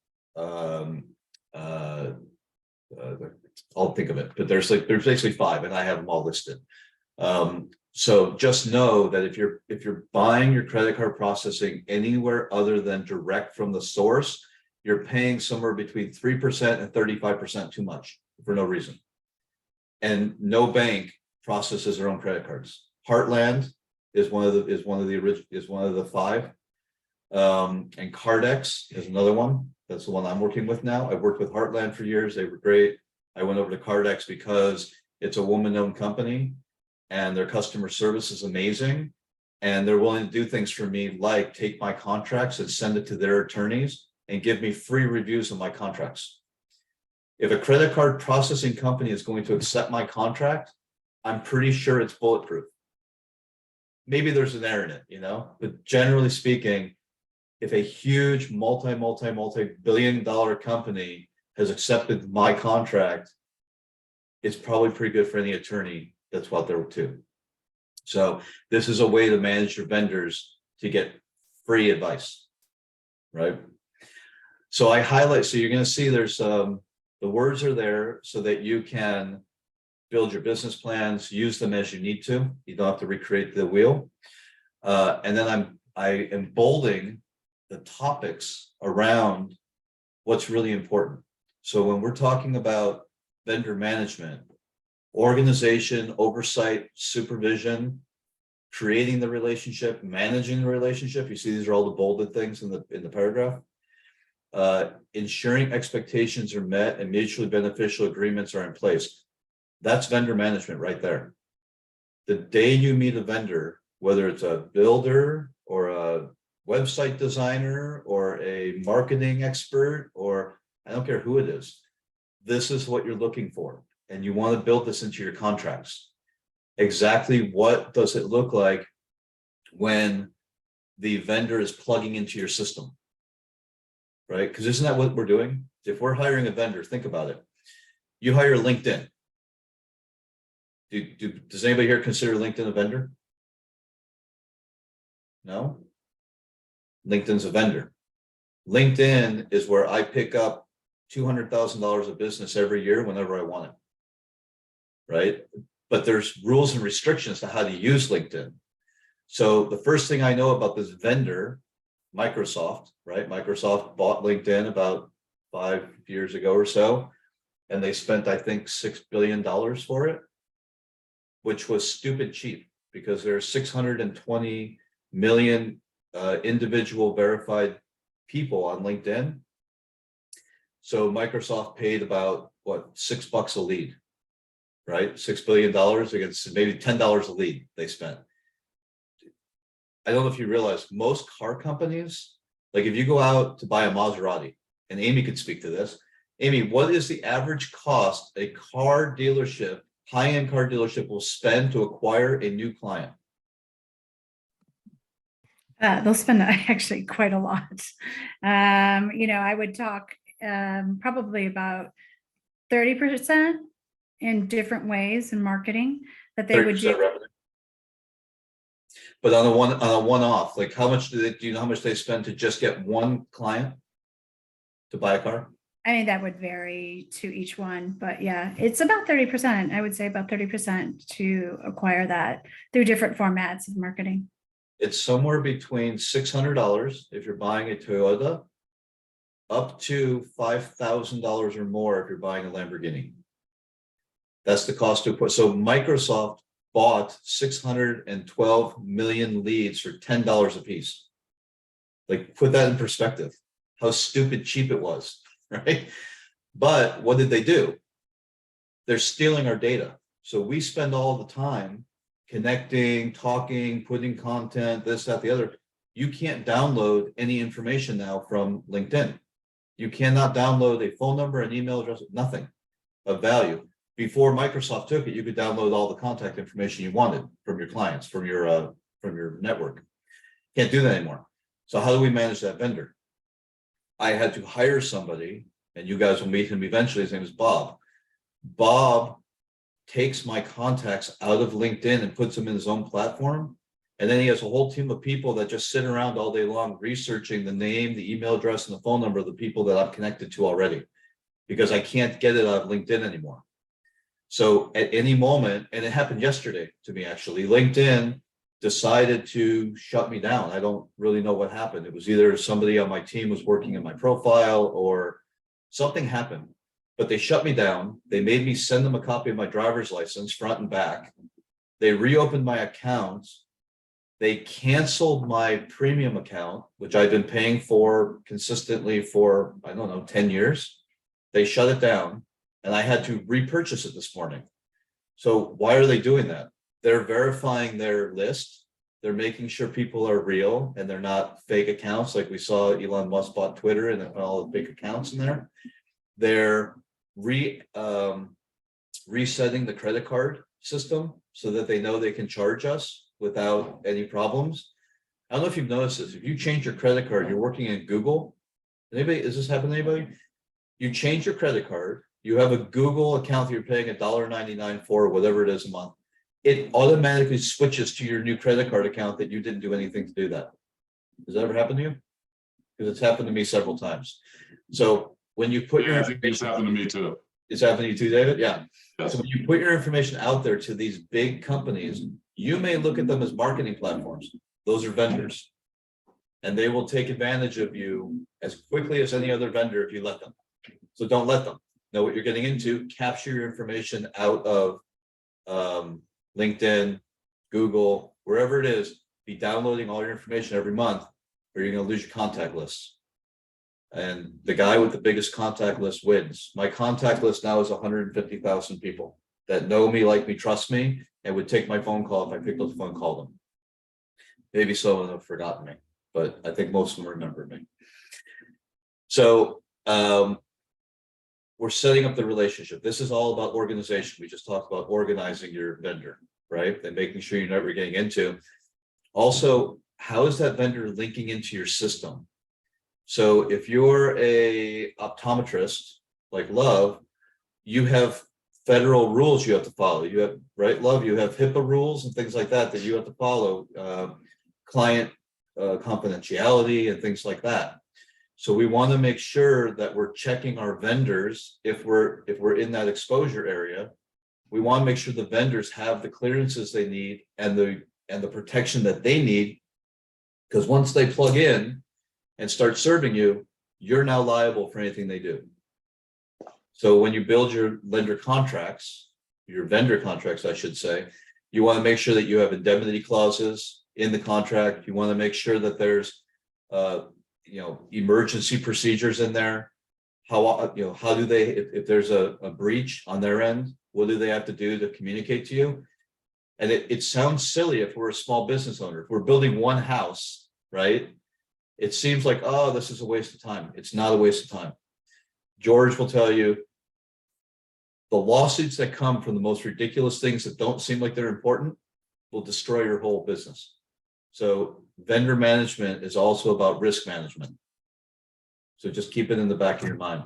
I'll think of it, but there's basically 5 and I have them all listed. So just know that if you're buying your credit card processing anywhere other than direct from the source, you're paying somewhere between 3% and 35% too much for no reason. And no bank processes their own credit cards. Heartland is one of the 5. And Cardex is another one. That's the one I'm working with now. I've worked with Heartland for years. They were great. I went over to Cardex because it's a woman-owned company and their customer service is amazing. And they're willing to do things for me, like take my contracts and send it to their attorneys and give me free reviews of my contracts. If a credit card processing company is going to accept my contract, I'm pretty sure it's bulletproof. Maybe there's an error in it, but generally speaking, if a huge multi-billion-dollar company has accepted my contract, it's probably pretty good for any attorney that's out there too. So this is a way to manage your vendors to get free advice, right? So I highlight, so you're going to see there's the words are there so that you can build your business plans, use them as you need to. You don't have to recreate the wheel. And then I am bolding the topics around what's really important. So when we're talking about vendor management, organization, oversight, supervision, creating the relationship, managing the relationship, you see these are all the bolded things in the paragraph. Ensuring expectations are met and mutually beneficial agreements are in place. That's vendor management right there. The day you meet a vendor, whether it's a builder or a website designer or a marketing expert, or I don't care who it is, this is what you're looking for. And you want to build this into your contracts. Exactly what does it look like when the vendor is plugging into your system? Right? Because isn't that what we're doing? If we're hiring a vendor, think about it. You hire LinkedIn. Does anybody here consider LinkedIn a vendor? No? LinkedIn's a vendor. LinkedIn is where I pick up $200,000 of business every year whenever I want it. Right? But there's rules and restrictions to how to use LinkedIn. So the first thing I know about this vendor, Microsoft, right? Microsoft bought LinkedIn about 5 years ago or so, and they spent, I think, $6 billion for it. which was stupid cheap because there are 620 million individual verified people on LinkedIn. So Microsoft paid about what, $6 a lead, right? $6 billion against maybe $10 a lead they spent. I don't know if you realize most car companies, like if you go out to buy a Maserati, and Amy could speak to this. Amy, what is the average cost a car dealership, high-end car dealership will spend to acquire a new client? They'll spend actually quite a lot. I would talk probably about 30% in different ways in marketing that they would do. Revenue. But on a one-off, like how much do you know how much they spend to just get one client to buy a car? I mean, that would vary to each one, but yeah, it's about 30%. I would say about 30% to acquire that through different formats of marketing. It's somewhere between $600 if you're buying a Toyota, up to $5,000 or more if you're buying a Lamborghini. That's the cost to put. So Microsoft bought 612 million leads for $10 a piece. Like, put that in perspective, how stupid cheap it was, right? But what did they do? They're stealing our data. So we spend all the time connecting, talking, putting content, this, that, the other. You can't download any information now from LinkedIn. You cannot download a phone number, an email address, nothing of value. Before Microsoft took it, you could download all the contact information you wanted from your clients, from your network. Can't do that anymore. So how do we manage that vendor? I had to hire somebody, and you guys will meet him eventually. His name is Bob. Bob takes my contacts out of LinkedIn and puts them in his own platform. And then he has a whole team of people that just sit around all day long researching the name, the email address, and the phone number of the people that I've connected to already, because I can't get it out of LinkedIn anymore. So at any moment, and it happened yesterday to me actually, LinkedIn decided to shut me down. I don't really know what happened. It was either somebody on my team was working in my profile or something happened, but they shut me down. They made me send them a copy of my driver's license front and back. They reopened my account. They canceled my premium account, which I've been paying for consistently for, I don't know, 10 years. They shut it down. And I had to repurchase it this morning. So why are they doing that? They're verifying their list. They're making sure people are real and they're not fake accounts like we saw Elon Musk bought Twitter and all the fake accounts in there. They're resetting the credit card system so that they know they can charge us without any problems. I don't know if you've noticed this. If you change your credit card, you're working in Google. Anybody, does this happen to anybody? You change your credit card. You have a Google account that you're paying $1.99 for, or whatever it is a month. It automatically switches to your new credit card account that you didn't do anything to do that. Does that ever happen to you? Because it's happened to me several times. So when you put your information, it's happened to me too. It's happened to you too, David? Yeah. Yes. So when you put your information out there to these big companies, you may look at them as marketing platforms. Those are vendors. And they will take advantage of you as quickly as any other vendor if you let them. So don't let them. Know what you're getting into, capture your information out of LinkedIn, Google, wherever it is, be downloading all your information every month, or you're going to lose your contact list. And the guy with the biggest contact list wins. My contact list now is 150,000 people that know me, like me, trust me, and would take my phone call if I picked up the phone and called them. Maybe some of them have forgotten me, but I think most of them remember me. So, we're setting up the relationship. This is all about organization. We just talked about organizing your vendor, right? And making sure you know what you're getting into. Also, how is that vendor linking into your system? So if you're a optometrist like Love, you have federal rules you have to follow. You have, right, Love, you have HIPAA rules and things like that you have to follow, client confidentiality and things like that. So we want to make sure that we're checking our vendors if we're in that exposure area. We want to make sure the vendors have the clearances they need and the protection that they need, because once they plug in and start serving you, you're now liable for anything they do. So when you build your vendor contracts, I should say, You want to make sure that you have indemnity clauses in the contract. You want to make sure that there's, emergency procedures in there. How do they, if there's a breach on their end, what do they have to do to communicate to you? And it sounds silly if we're a small business owner. If we're building one house, right? It seems like, oh, this is a waste of time. It's not a waste of time. George will tell you the lawsuits that come from the most ridiculous things that don't seem like they're important will destroy your whole business. So vendor management is also about risk management. So just keep it in the back of your mind.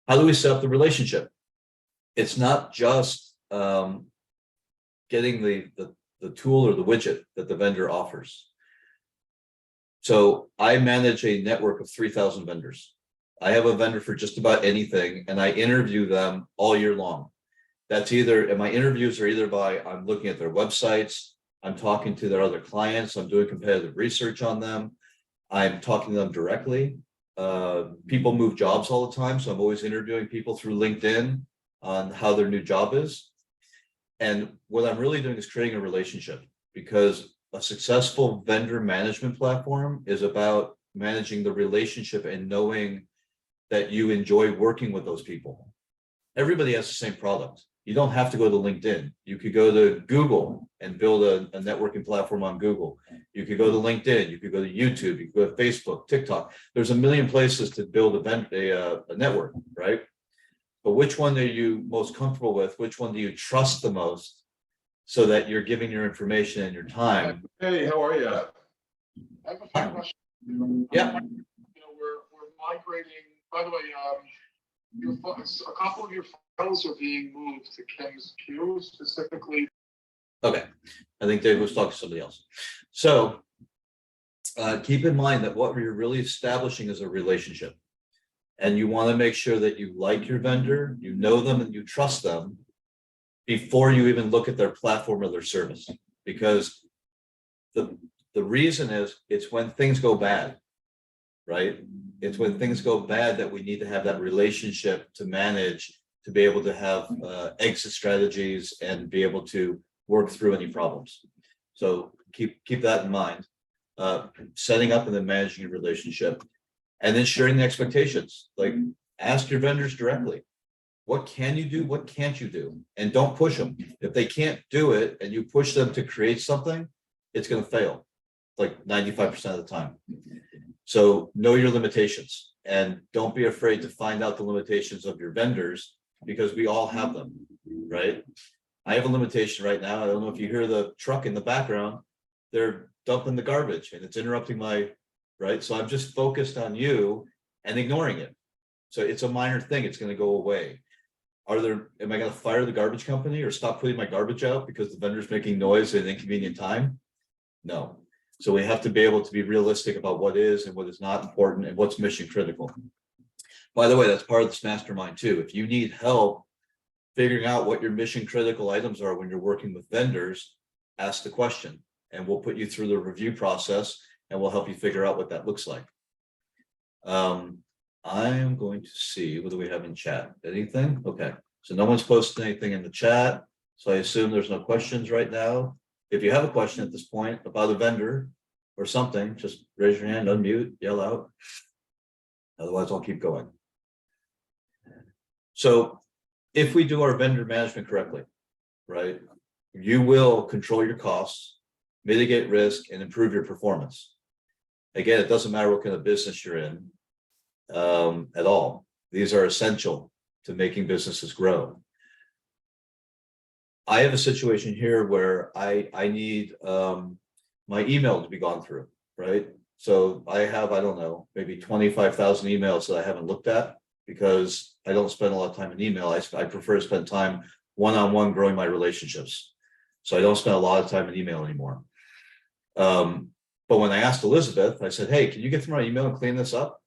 How do we set up the relationship? It's not just getting the tool or the widget that the vendor offers. So I manage a network of 3,000 vendors. I have a vendor for just about anything, and I interview them all year long. That's either, and my interviews are either by, I'm looking at their websites, I'm talking to their other clients, I'm doing competitive research on them, I'm talking to them directly. People move jobs all the time, so I'm always interviewing people through LinkedIn on how their new job is. And what I'm really doing is creating a relationship, because a successful vendor management platform is about managing the relationship and knowing that you enjoy working with those people. Everybody has the same product. You don't have to go to LinkedIn. You could go to Google and build a networking platform on Google. You could go to LinkedIn. You could go to YouTube. You could go to Facebook, TikTok. There's a million places to build a network, right? But which one are you most comfortable with? Which one do you trust the most, so that you're giving your information and your time? Hey, how are you? I have a fun question. Yeah. We're migrating. By the way, a couple of your files are being moved to Kim's queue specifically. Okay, I think Dave was talking to somebody else. So keep in mind that what you're really establishing is a relationship. And you want to make sure that you like your vendor, you know them, and you trust them before you even look at their platform or their service. Because the reason is, it's when things go bad, right? It's when things go bad that we need to have that relationship to manage, to be able to have exit strategies and be able to work through any problems. So keep that in mind. Setting up and then managing your relationship. And then sharing the expectations. Like, ask your vendors directly. What can you do? What can't you do? And don't push them. If they can't do it and you push them to create something, it's going to fail, like 95% of the time. So know your limitations, and don't be afraid to find out the limitations of your vendors, because we all have them, right? I have a limitation right now. I don't know if you hear the truck in the background. They're dumping the garbage and it's interrupting my, right? So I'm just focused on you and ignoring it. So it's a minor thing. It's going to go away. Am I going to fire the garbage company or stop putting my garbage out because the vendor's making noise at an inconvenient time? No. So we have to be able to be realistic about what is and what is not important and what's mission critical. By the way, that's part of this mastermind too. If you need help figuring out what your mission critical items are when you're working with vendors, ask the question and we'll put you through the review process and we'll help you figure out what that looks like. I'm going to see, what do we have in chat? Anything? Okay. So no one's posted anything in the chat. So I assume there's no questions right now. If you have a question at this point about a vendor or something, just raise your hand, unmute, yell out. Otherwise, I'll keep going. So if we do our vendor management correctly, right, you will control your costs, mitigate risk, and improve your performance. Again, it doesn't matter what kind of business you're in at all. These are essential to making businesses grow. I have a situation here where I need my email to be gone through, right? So I have, I don't know, maybe 25,000 emails that I haven't looked at because I don't spend a lot of time in email. I prefer to spend time one-on-one growing my relationships. So I don't spend a lot of time in email anymore. But when I asked Elizabeth, I said, hey, can you get through my email and clean this up?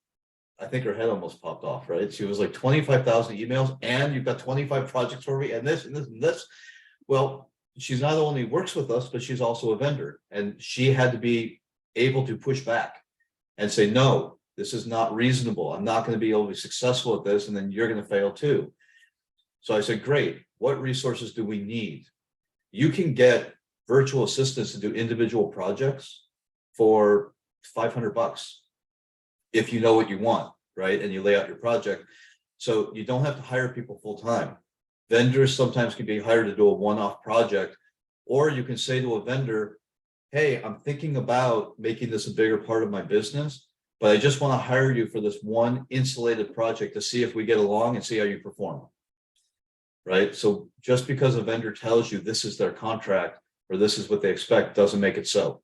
I think her head almost popped off, right? She was like 25,000 emails and you've got 25 projects for me and this and this and this. Well, she's not only works with us, but she's also a vendor. And she had to be able to push back and say, no, this is not reasonable. I'm not going to be able to be successful at this. And then you're going to fail too. So I said, great. What resources do we need? You can get virtual assistants to do individual projects for $500 if you know what you want, right? And you lay out your project. So you don't have to hire people full time. Vendors sometimes can be hired to do a one-off project, or you can say to a vendor, hey, I'm thinking about making this a bigger part of my business, but I just want to hire you for this one insulated project to see if we get along and see how you perform. Right? So just because a vendor tells you this is their contract or this is what they expect doesn't make it so.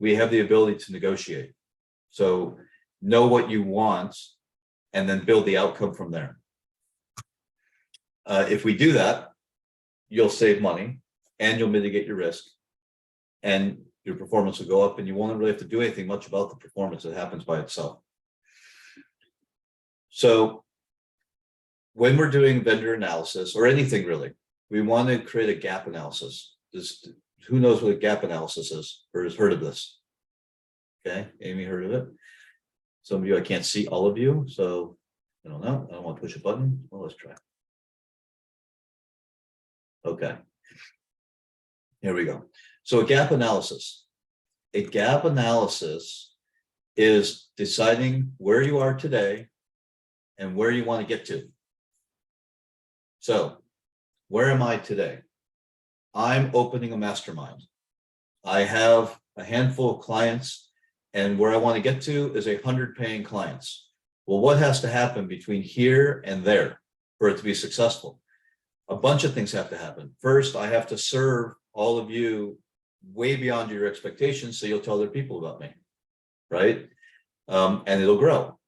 We have the ability to negotiate. So know what you want and then build the outcome from there. If we do that, you'll save money and you'll mitigate your risk and your performance will go up, and you won't really have to do anything much about the performance. It happens by itself. So when we're doing vendor analysis or anything really, we want to create a gap analysis. Who knows what a gap analysis is or has heard of this? Okay, Amy heard of it. Some of you, I can't see all of you, so I don't know. I don't want to push a button. Well, let's try. Okay. Here we go. So a gap analysis. A gap analysis is deciding where you are today and where you want to get to. So where am I today? I'm opening a mastermind. I have a handful of clients, and where I want to get to is 100 paying clients. Well, what has to happen between here and there for it to be successful? A bunch of things have to happen. First, I have to serve all of you way beyond your expectations, so you'll tell other people about me, right? And it'll grow.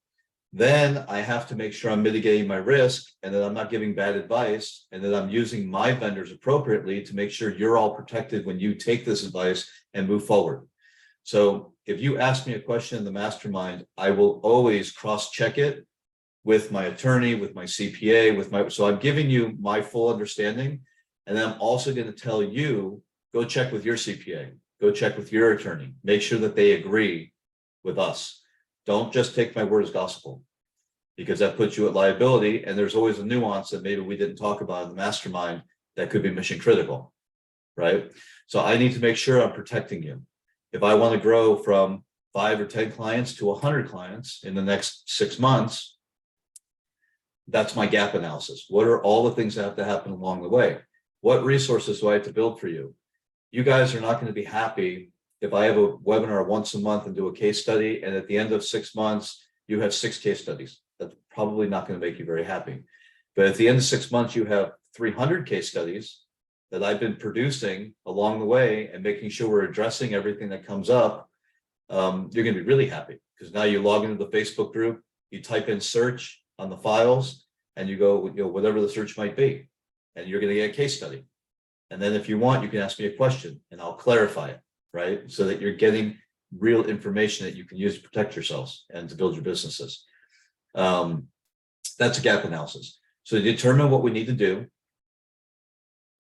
Then I have to make sure I'm mitigating my risk and that I'm not giving bad advice and that I'm using my vendors appropriately to make sure you're all protected when you take this advice and move forward. So if you ask me a question in the mastermind, I will always cross-check it with my attorney, with my CPA, so I'm giving you my full understanding. And then I'm also going to tell you, go check with your CPA, go check with your attorney, make sure that they agree with us. Don't just take my word as gospel, because that puts you at liability. And there's always a nuance that maybe we didn't talk about in the mastermind that could be mission critical, right? So I need to make sure I'm protecting you. If I want to grow from 5 or 10 clients to 100 clients in the next 6 months, that's my gap analysis. What are all the things that have to happen along the way? What resources do I have to build for you? You guys are not going to be happy if I have a webinar once a month and do a case study, and at the end of 6 months, you have 6 case studies. That's probably not going to make you very happy. But at the end of 6 months, you have 300 case studies that I've been producing along the way and making sure we're addressing everything that comes up. You're going to be really happy because now you log into the Facebook group, you type in search on the files, and you go, whatever the search might be, and you're going to get a case study. And then if you want, you can ask me a question and I'll clarify it, right? So that you're getting real information that you can use to protect yourselves and to build your businesses. That's a gap analysis. So determine what we need to do,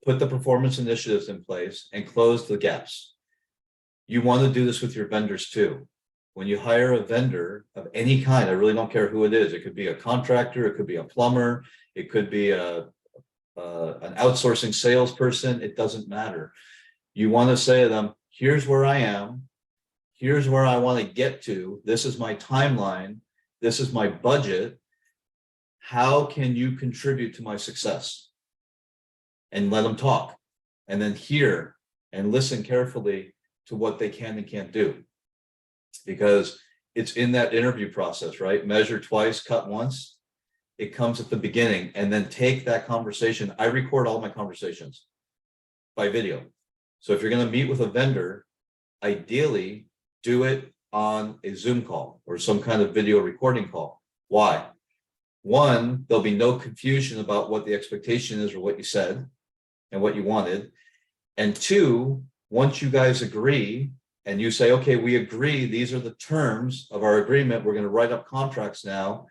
put the performance initiatives in place, and close the gaps. You want to do this with your vendors too. When you hire a vendor of any kind, I really don't care who it is. It could be a contractor, it could be a plumber, it could be an outsourcing salesperson. It doesn't matter. You want to say to them, here's where I am. Here's where I want to get to. This is my timeline. This is my budget. How can you contribute to my success? And let them talk, and then hear and listen carefully to what they can and can't do. Because it's in that interview process, right? Measure twice, cut once. It comes at the beginning, and then take that conversation. I record all my conversations by video. So if you're going to meet with a vendor, ideally do it on a Zoom call or some kind of video recording call. Why? One, there'll be no confusion about what the expectation is or what you said and what you wanted. And two, once you guys agree and you say, okay, we agree, these are the terms of our agreement, we're going to write up contracts now.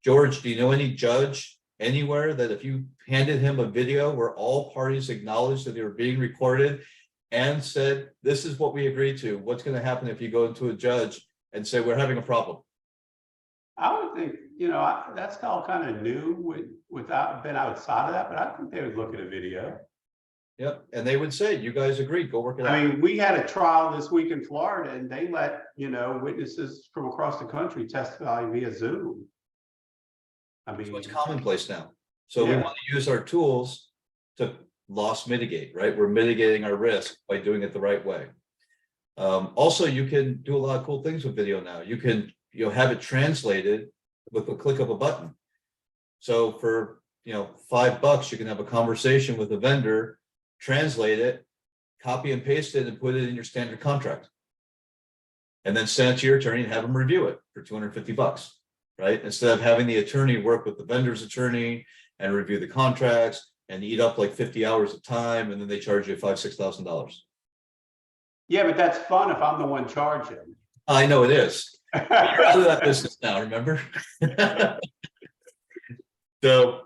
George, do you know any judge anywhere that if you handed him a video where all parties acknowledged that they were being recorded and said, this is what we agreed to, what's going to happen if you go into a judge and say, we're having a problem? I would think, that's all kind of new without been outside of that, but I think they would look at a video. Yep. And they would say, you guys agreed, go work it out. I mean, we had a trial this week in Florida and they let, witnesses from across the country testify via Zoom. I mean, So it's commonplace now. So we Yeah. want to use our tools to loss mitigate, right? We're mitigating our risk by doing it the right way. Also, you can do a lot of cool things with video now. You can, have it translated with a click of a button. So for, $5, you can have a conversation with a vendor, translate it, copy and paste it, and put it in your standard contract. And then send it to your attorney and have them review it for $250, right? Instead of having the attorney work with the vendor's attorney and review the contracts and eat up like 50 hours of time, and then they charge you $5,000, $6,000. yeah, but that's fun if I'm the one charging. I know it is. You're out of that business now, remember? So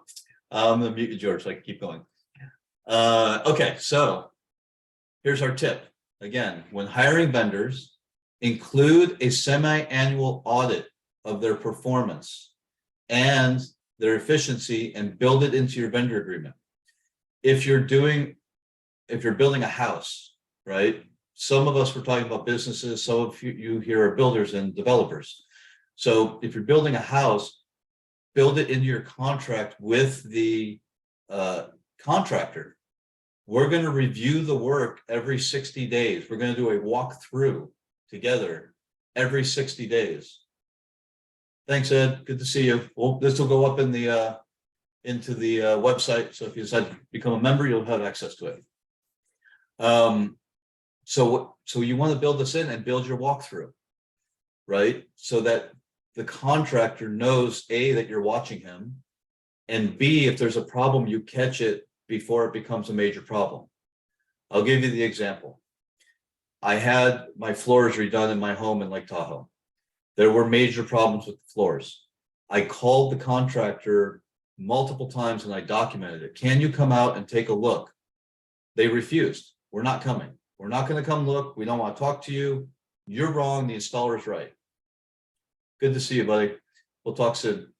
I'm gonna mute you, George, so I can keep going. Okay, so here's our tip. Again, when hiring vendors, include a semi-annual audit of their performance and their efficiency and build it into your vendor agreement. If you're building a house, right? Some of us were talking about businesses, some of you here are builders and developers. So if you're building a house, build it into your contract with the contractor. We're going to review the work every 60 days. We're going to do a walkthrough together every 60 days. Thanks, Ed. Good to see you. Well, this will go up in the into the website. So if you decide to become a member, you'll have access to it. So you want to build this in and build your walkthrough, right? So that the contractor knows A, that you're watching him, and B, if there's a problem, you catch it before it becomes a major problem. I'll give you the example. I had my floors redone in my home in Lake Tahoe. There were major problems with the floors. I called the contractor multiple times and I documented it. Can you come out and take a look? They refused. We're not coming. We're not going to come look. We don't want to talk to you. You're wrong. The installer's right. Good to see you, buddy. We'll talk soon.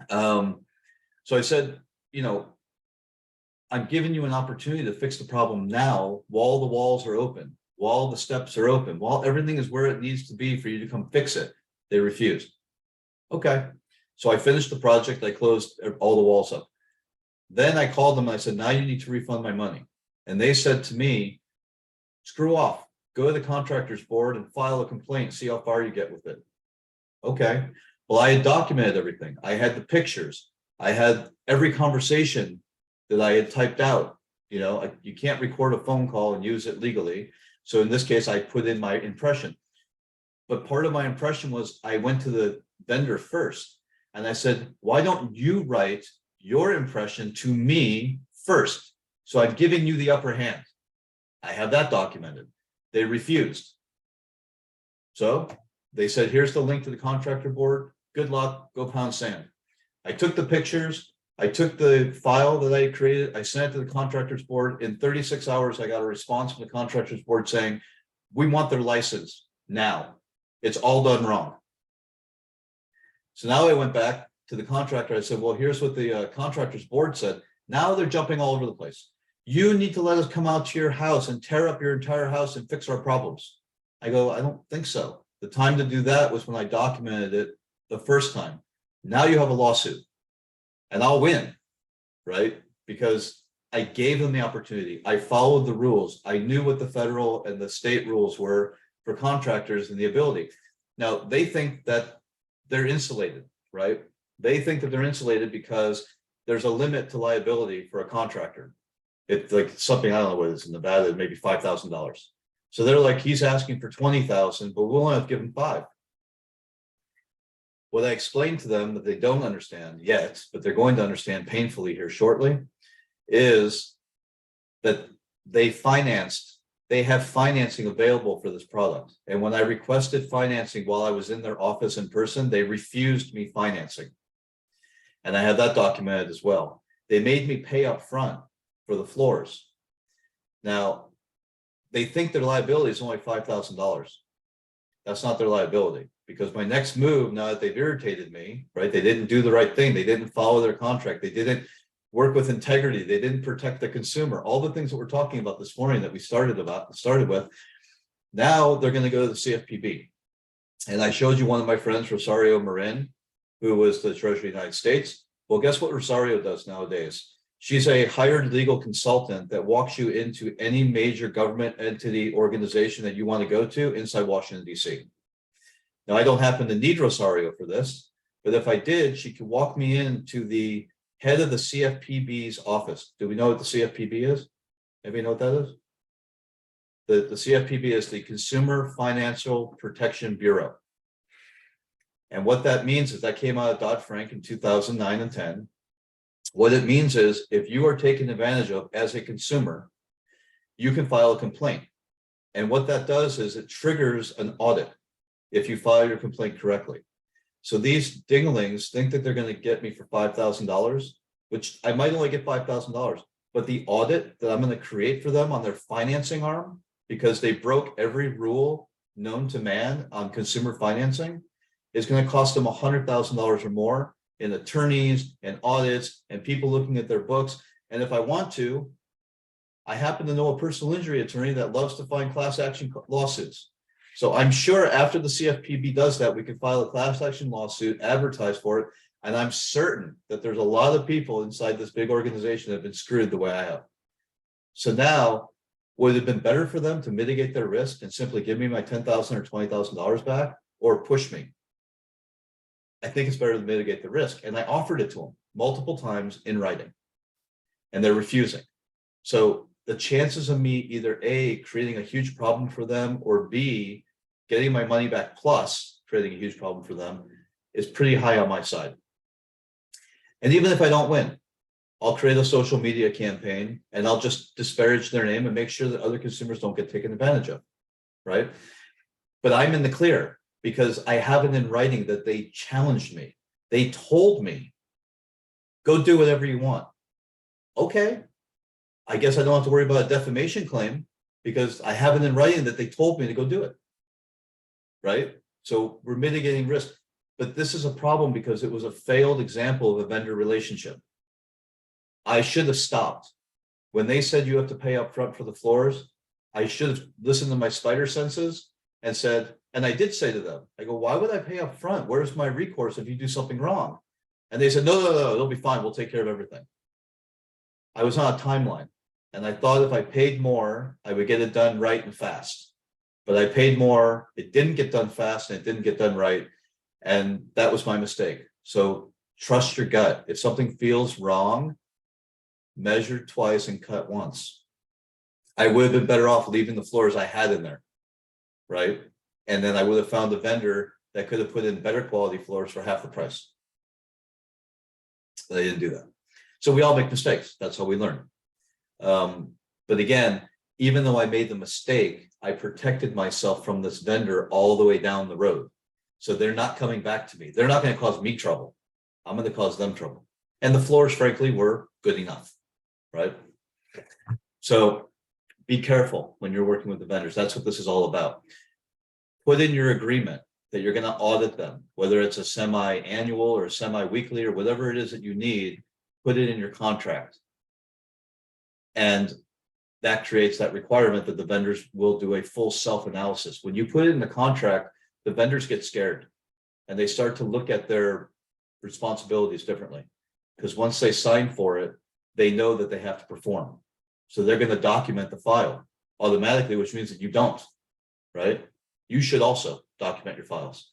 So I said, I'm giving you an opportunity to fix the problem now while the walls are open, while the steps are open, while everything is where it needs to be for you to come fix it. They refused. Okay. So I finished the project. I closed all the walls up. Then I called them and I said, now you need to refund my money. And they said to me, screw off, go to the contractor's board and file a complaint, see how far you get with it. Okay. Well, I had documented everything. I had the pictures. I had every conversation that I had typed out. You can't record a phone call and use it legally. So in this case, I put in my impression. But part of my impression was I went to the vendor first and I said, why don't you write your impression to me first? So I'm giving you the upper hand. I have that documented. They refused. So they said, here's the link to the contractor board. Good luck, go pound sand. I took the pictures. I took the file that I created. I sent it to the contractor's board. In 36 hours, I got a response from the contractor's board saying, we want their license now. It's all done wrong. So now I went back to the contractor. I said, well, here's what the contractor's board said. Now they're jumping all over the place. You need to let us come out to your house and tear up your entire house and fix our problems. I go, I don't think so. The time to do that was when I documented it the first time. Now you have a lawsuit and I'll win, right? Because I gave them the opportunity. I followed the rules. I knew what the federal and the state rules were for contractors and the ability. Now they think that they're insulated, right? They think that they're insulated because there's a limit to liability for a contractor. It's like something, I don't know what it is in Nevada, maybe $5,000. So they're like, he's asking for 20,000, but we'll only have to give him 5. What I explained to them that they don't understand yet, but they're going to understand painfully here shortly, is that they have financing available for this product. And when I requested financing while I was in their office in person, they refused me financing. And I have that documented as well. They made me pay up front for the floors. Now, they think their liability is only $5,000. That's not their liability, because my next move, now that they've irritated me, right? They didn't do the right thing. They didn't follow their contract. They didn't work with integrity. They didn't protect the consumer. All the things that we're talking about this morning that we started with. Now they're going to go to the CFPB. And I showed you one of my friends, Rosario Marin, who was the Treasury of the United States. Well, guess what Rosario does nowadays? She's a hired legal consultant that walks you into any major government entity organization that you want to go to inside Washington, D.C. Now, I don't happen to need Rosario for this, but if I did, she could walk me into the head of the CFPB's office. Do we know what the CFPB is? Anybody know what that is? The CFPB is the Consumer Financial Protection Bureau. And what that means is that came out of Dodd-Frank in 2009 and 10. What it means is if you are taken advantage of as a consumer, you can file a complaint. And what that does is it triggers an audit if you file your complaint correctly. So these dinglings think that they're going to get me for $5,000, which I might only get $5,000, but the audit that I'm going to create for them on their financing arm, because they broke every rule known to man on consumer financing, is going to cost them $100,000 or more in attorneys and audits and people looking at their books. And if I want to, I happen to know a personal injury attorney that loves to find class action lawsuits. So I'm sure after the CFPB does that, we can file a class action lawsuit, advertise for it. And I'm certain that there's a lot of people inside this big organization that have been screwed the way I have. So now, would it have been better for them to mitigate their risk and simply give me my $10,000 or $20,000 back, or push me? I think it's better to mitigate the risk. And I offered it to them multiple times in writing, and they're refusing. So the chances of me either A, creating a huge problem for them, or B, getting my money back plus creating a huge problem for them is pretty high on my side. And even if I don't win, I'll create a social media campaign and I'll just disparage their name and make sure that other consumers don't get taken advantage of, right? But I'm in the clear because I have it in writing that they challenged me. They told me, go do whatever you want. Okay, I guess I don't have to worry about a defamation claim because I have it in writing that they told me to go do it, right? So we're mitigating risk. But this is a problem because it was a failed example of a vendor relationship. I should have stopped. When they said you have to pay up front for the floors, I should have listened to my spider senses and said, and I did say to them, I go, why would I pay up front? Where's my recourse if you do something wrong? And they said, no, it'll be fine. We'll take care of everything. I was on a timeline and I thought if I paid more, I would get it done right and fast. But I paid more, it didn't get done fast and it didn't get done right. And that was my mistake. So trust your gut. If something feels wrong, measure twice and cut once. I would have been better off leaving the floors I had in there, right? And then I would have found a vendor that could have put in better quality floors for half the price. They didn't do that. So we all make mistakes. That's how we learn. But again, even though I made the mistake, I protected myself from this vendor all the way down the road. So they're not coming back to me. They're not going to cause me trouble. I'm going to cause them trouble. And the floors, frankly, were good enough, right? So be careful when you're working with the vendors. That's what this is all about. Put in your agreement that you're going to audit them, whether it's a semi-annual or semi-weekly or whatever it is that you need, put it in your contract. And that creates that requirement that the vendors will do a full self-analysis. When you put it in the contract, the vendors get scared and they start to look at their responsibilities differently. Because once they sign for it, they know that they have to perform. So they're going to document the file automatically, which means that you don't, right? You should also document your files.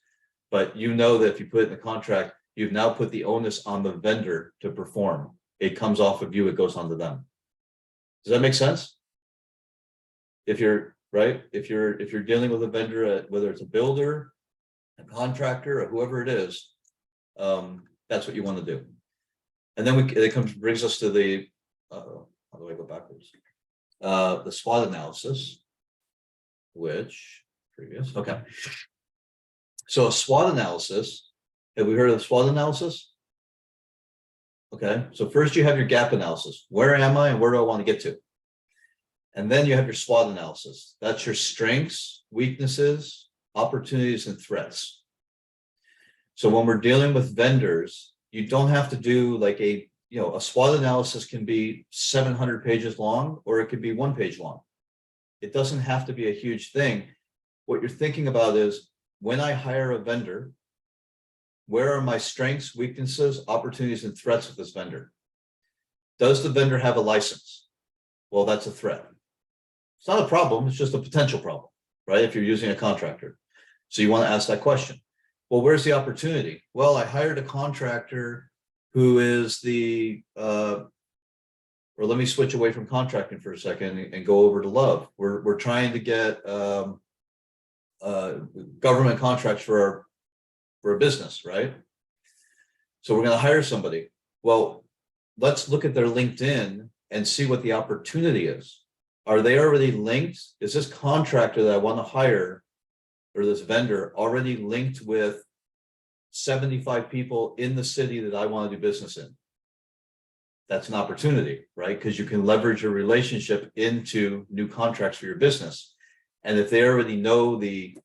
But you know that if you put it in the contract, you've now put the onus on the vendor to perform. It comes off of you, it goes on to them. Does that make sense? If you're right, if you're dealing with a vendor, whether it's a builder, a contractor, or whoever it is, that's what you want to do. And then it brings us to the how do I go backwards? The SWOT analysis, which previous, okay. So a SWOT analysis, have we heard of the SWOT analysis? Okay, so first you have your gap analysis. Where am I and where do I want to get to? And then you have your SWOT analysis. That's your strengths, weaknesses, opportunities, and threats. So when we're dealing with vendors, you don't have to do like a a SWOT analysis can be 700 pages long, or it could be 1 page long. It doesn't have to be a huge thing. What you're thinking about is, when I hire a vendor, where are my strengths, weaknesses, opportunities, and threats with this vendor? Does the vendor have a license? Well, that's a threat. It's not a problem, it's just a potential problem, right? If you're using a contractor. So you want to ask that question. Well, where's the opportunity? Well, I hired a contractor who is or let me switch away from contracting for a second and go over to love. We're trying to get government contracts for a business, right? So we're going to hire somebody. Well, let's look at their LinkedIn and see what the opportunity is. Are they already linked? Is this contractor that I want to hire, or this vendor, already linked with 75 people in the city that I want to do business in? That's an opportunity, right? Because you can leverage your relationship into new contracts for your business. And if they already know the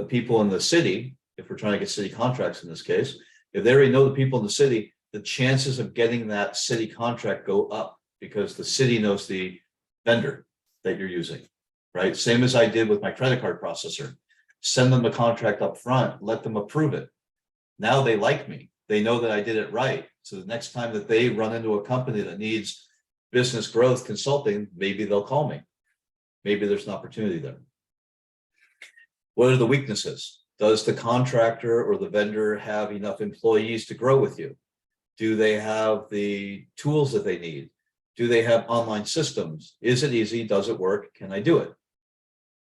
people in the city, if we're trying to get city contracts in this case, if they already know the people in the city, the chances of getting that city contract go up, because the city knows the vendor that you're using, right? Same as I did with my credit card processor. Send them the contract up front, let them approve it. Now they like me. They know that I did it right. So the next time that they run into a company that needs business growth consulting, maybe they'll call me. Maybe there's an opportunity there. What are the weaknesses? Does the contractor or the vendor have enough employees to grow with you? Do they have the tools that they need? Do they have online systems? Is it easy? Does it work? Can I do it?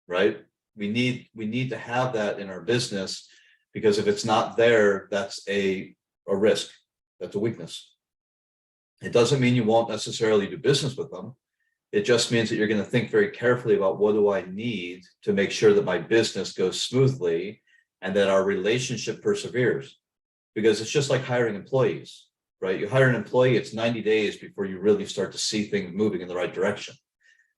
Right? We need to have that in our business, because if it's not there, that's a risk. That's a weakness. It doesn't mean you won't necessarily do business with them. It just means that you're going to think very carefully about, what do I need to make sure that my business goes smoothly and that our relationship perseveres? Because it's just like hiring employees, right? You hire an employee, it's 90 days before you really start to see things moving in the right direction.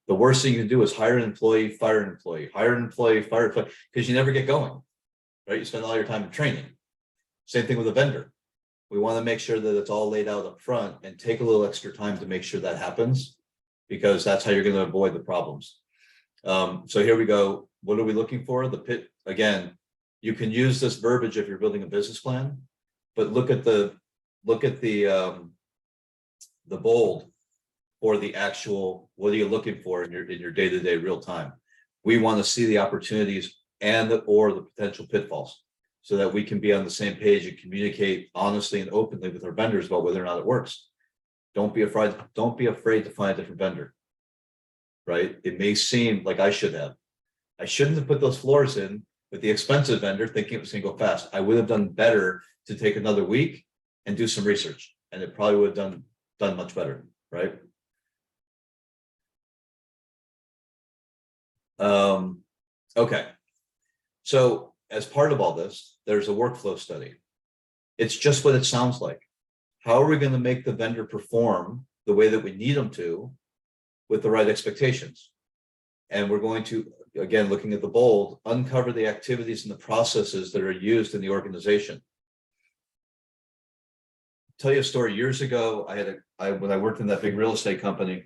The worst thing you can do is hire an employee, fire an employee, hire an employee, fire an employee, because you never get going, right? You spend all your time in training. Same thing with a vendor. We want to make sure that it's all laid out up front, and take a little extra time to make sure that happens, because that's how you're going to avoid the problems. So here we go. What are we looking for? The pit. Again, you can use this verbiage if you're building a business plan, but look at the bold, or the actual, what are you looking for in your day-to-day real time? We want to see the opportunities or the potential pitfalls, so that we can be on the same page and communicate honestly and openly with our vendors about whether or not it works. Don't be afraid to find a different vendor, right? It may seem like I shouldn't have put those floors in with the expensive vendor thinking it was going to go fast. I would have done better to take another week and do some research, and it probably would have done much better, right? Okay. So as part of all this, there's a workflow study. It's just what it sounds like. How are we going to make the vendor perform the way that we need them to, with the right expectations? And we're going to, again, looking at the bold, uncover the activities and the processes that are used in the organization. Tell you a story. Years ago, when I worked in that big real estate company,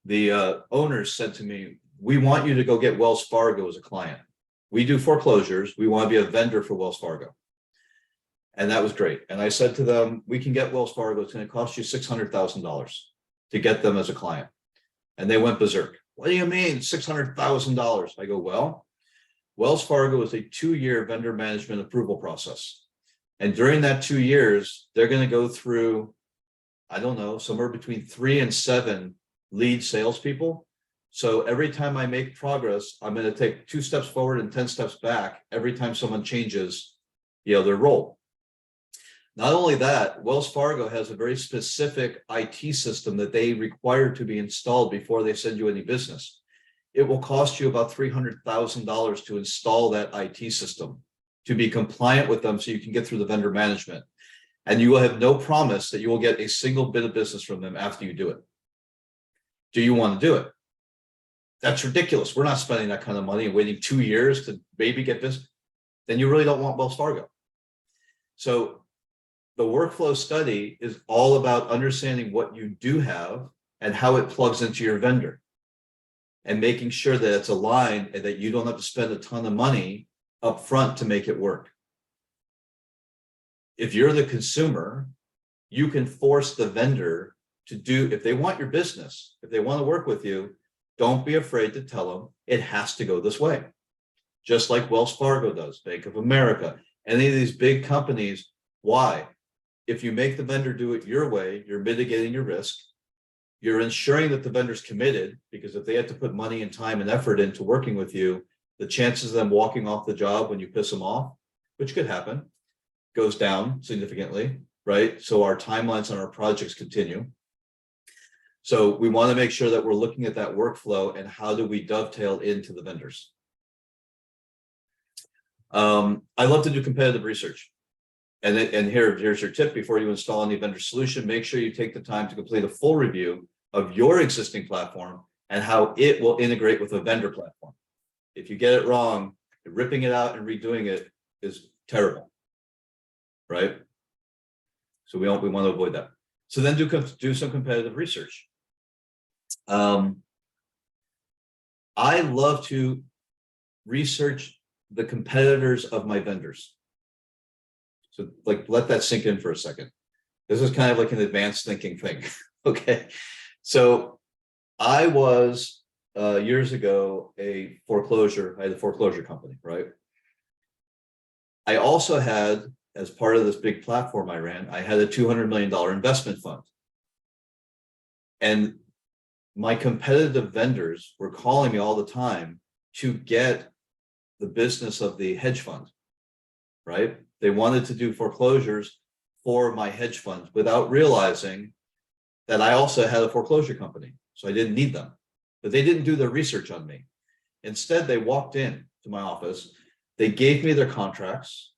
the owners said to me, "We want you to go get Wells Fargo as a client. We do foreclosures. We want to be a vendor for Wells Fargo." And that was great. And I said to them, "We can get Wells Fargo. It's going to cost you $600,000 to get them as a client." And they went berserk. "What do you mean $600,000? I go, "Well, Wells Fargo is a 2-year vendor management approval process. And during that 2 years, they're going to go through, I don't know, somewhere between 3 and 7 lead salespeople. So every time I make progress, I'm going to take 2 steps forward and 10 steps back every time someone changes, their role." Not only that, Wells Fargo has a very specific IT system that they require to be installed before they send you any business. It will cost you about $300,000 to install that IT system, to be compliant with them, so you can get through the vendor management. And you will have no promise that you will get a single bit of business from them after you do it. Do you want to do it? That's ridiculous. We're not spending that kind of money and waiting 2 years to maybe get business. Then you really don't want Wells Fargo. So the workflow study is all about understanding what you do have and how it plugs into your vendor, and making sure that it's aligned and that you don't have to spend a ton of money up front to make it work. If you're the consumer, you can force the vendor to do, if they want your business, if they want to work with you, don't be afraid to tell them it has to go this way. Just like Wells Fargo does, Bank of America, any of these big companies. Why? If you make the vendor do it your way, you're mitigating your risk. You're ensuring that the vendor's committed, because if they have to put money and time and effort into working with you, the chances of them walking off the job when you piss them off, which could happen, goes down significantly, right? So our timelines on our projects continue. So we want to make sure that we're looking at that workflow and how do we dovetail into the vendors. I love to do competitive research. And here's your tip: before you install any vendor solution, make sure you take the time to complete a full review of your existing platform and how it will integrate with a vendor platform. If you get it wrong, ripping it out and redoing it is terrible, right? So we want to avoid that. So then do some competitive research. I love to research the competitors of my vendors. So like, let that sink in for a second. This is kind of like an advanced thinking thing. Okay. So I was years ago I had a foreclosure company, right? I also had, as part of this big platform I ran, I had a $200 million investment fund. And my competitive vendors were calling me all the time to get the business of the hedge fund, right? They wanted to do foreclosures for my hedge fund without realizing that I also had a foreclosure company. So I didn't need them, but they didn't do their research on me. Instead, they walked in to my office. They gave me their contracts.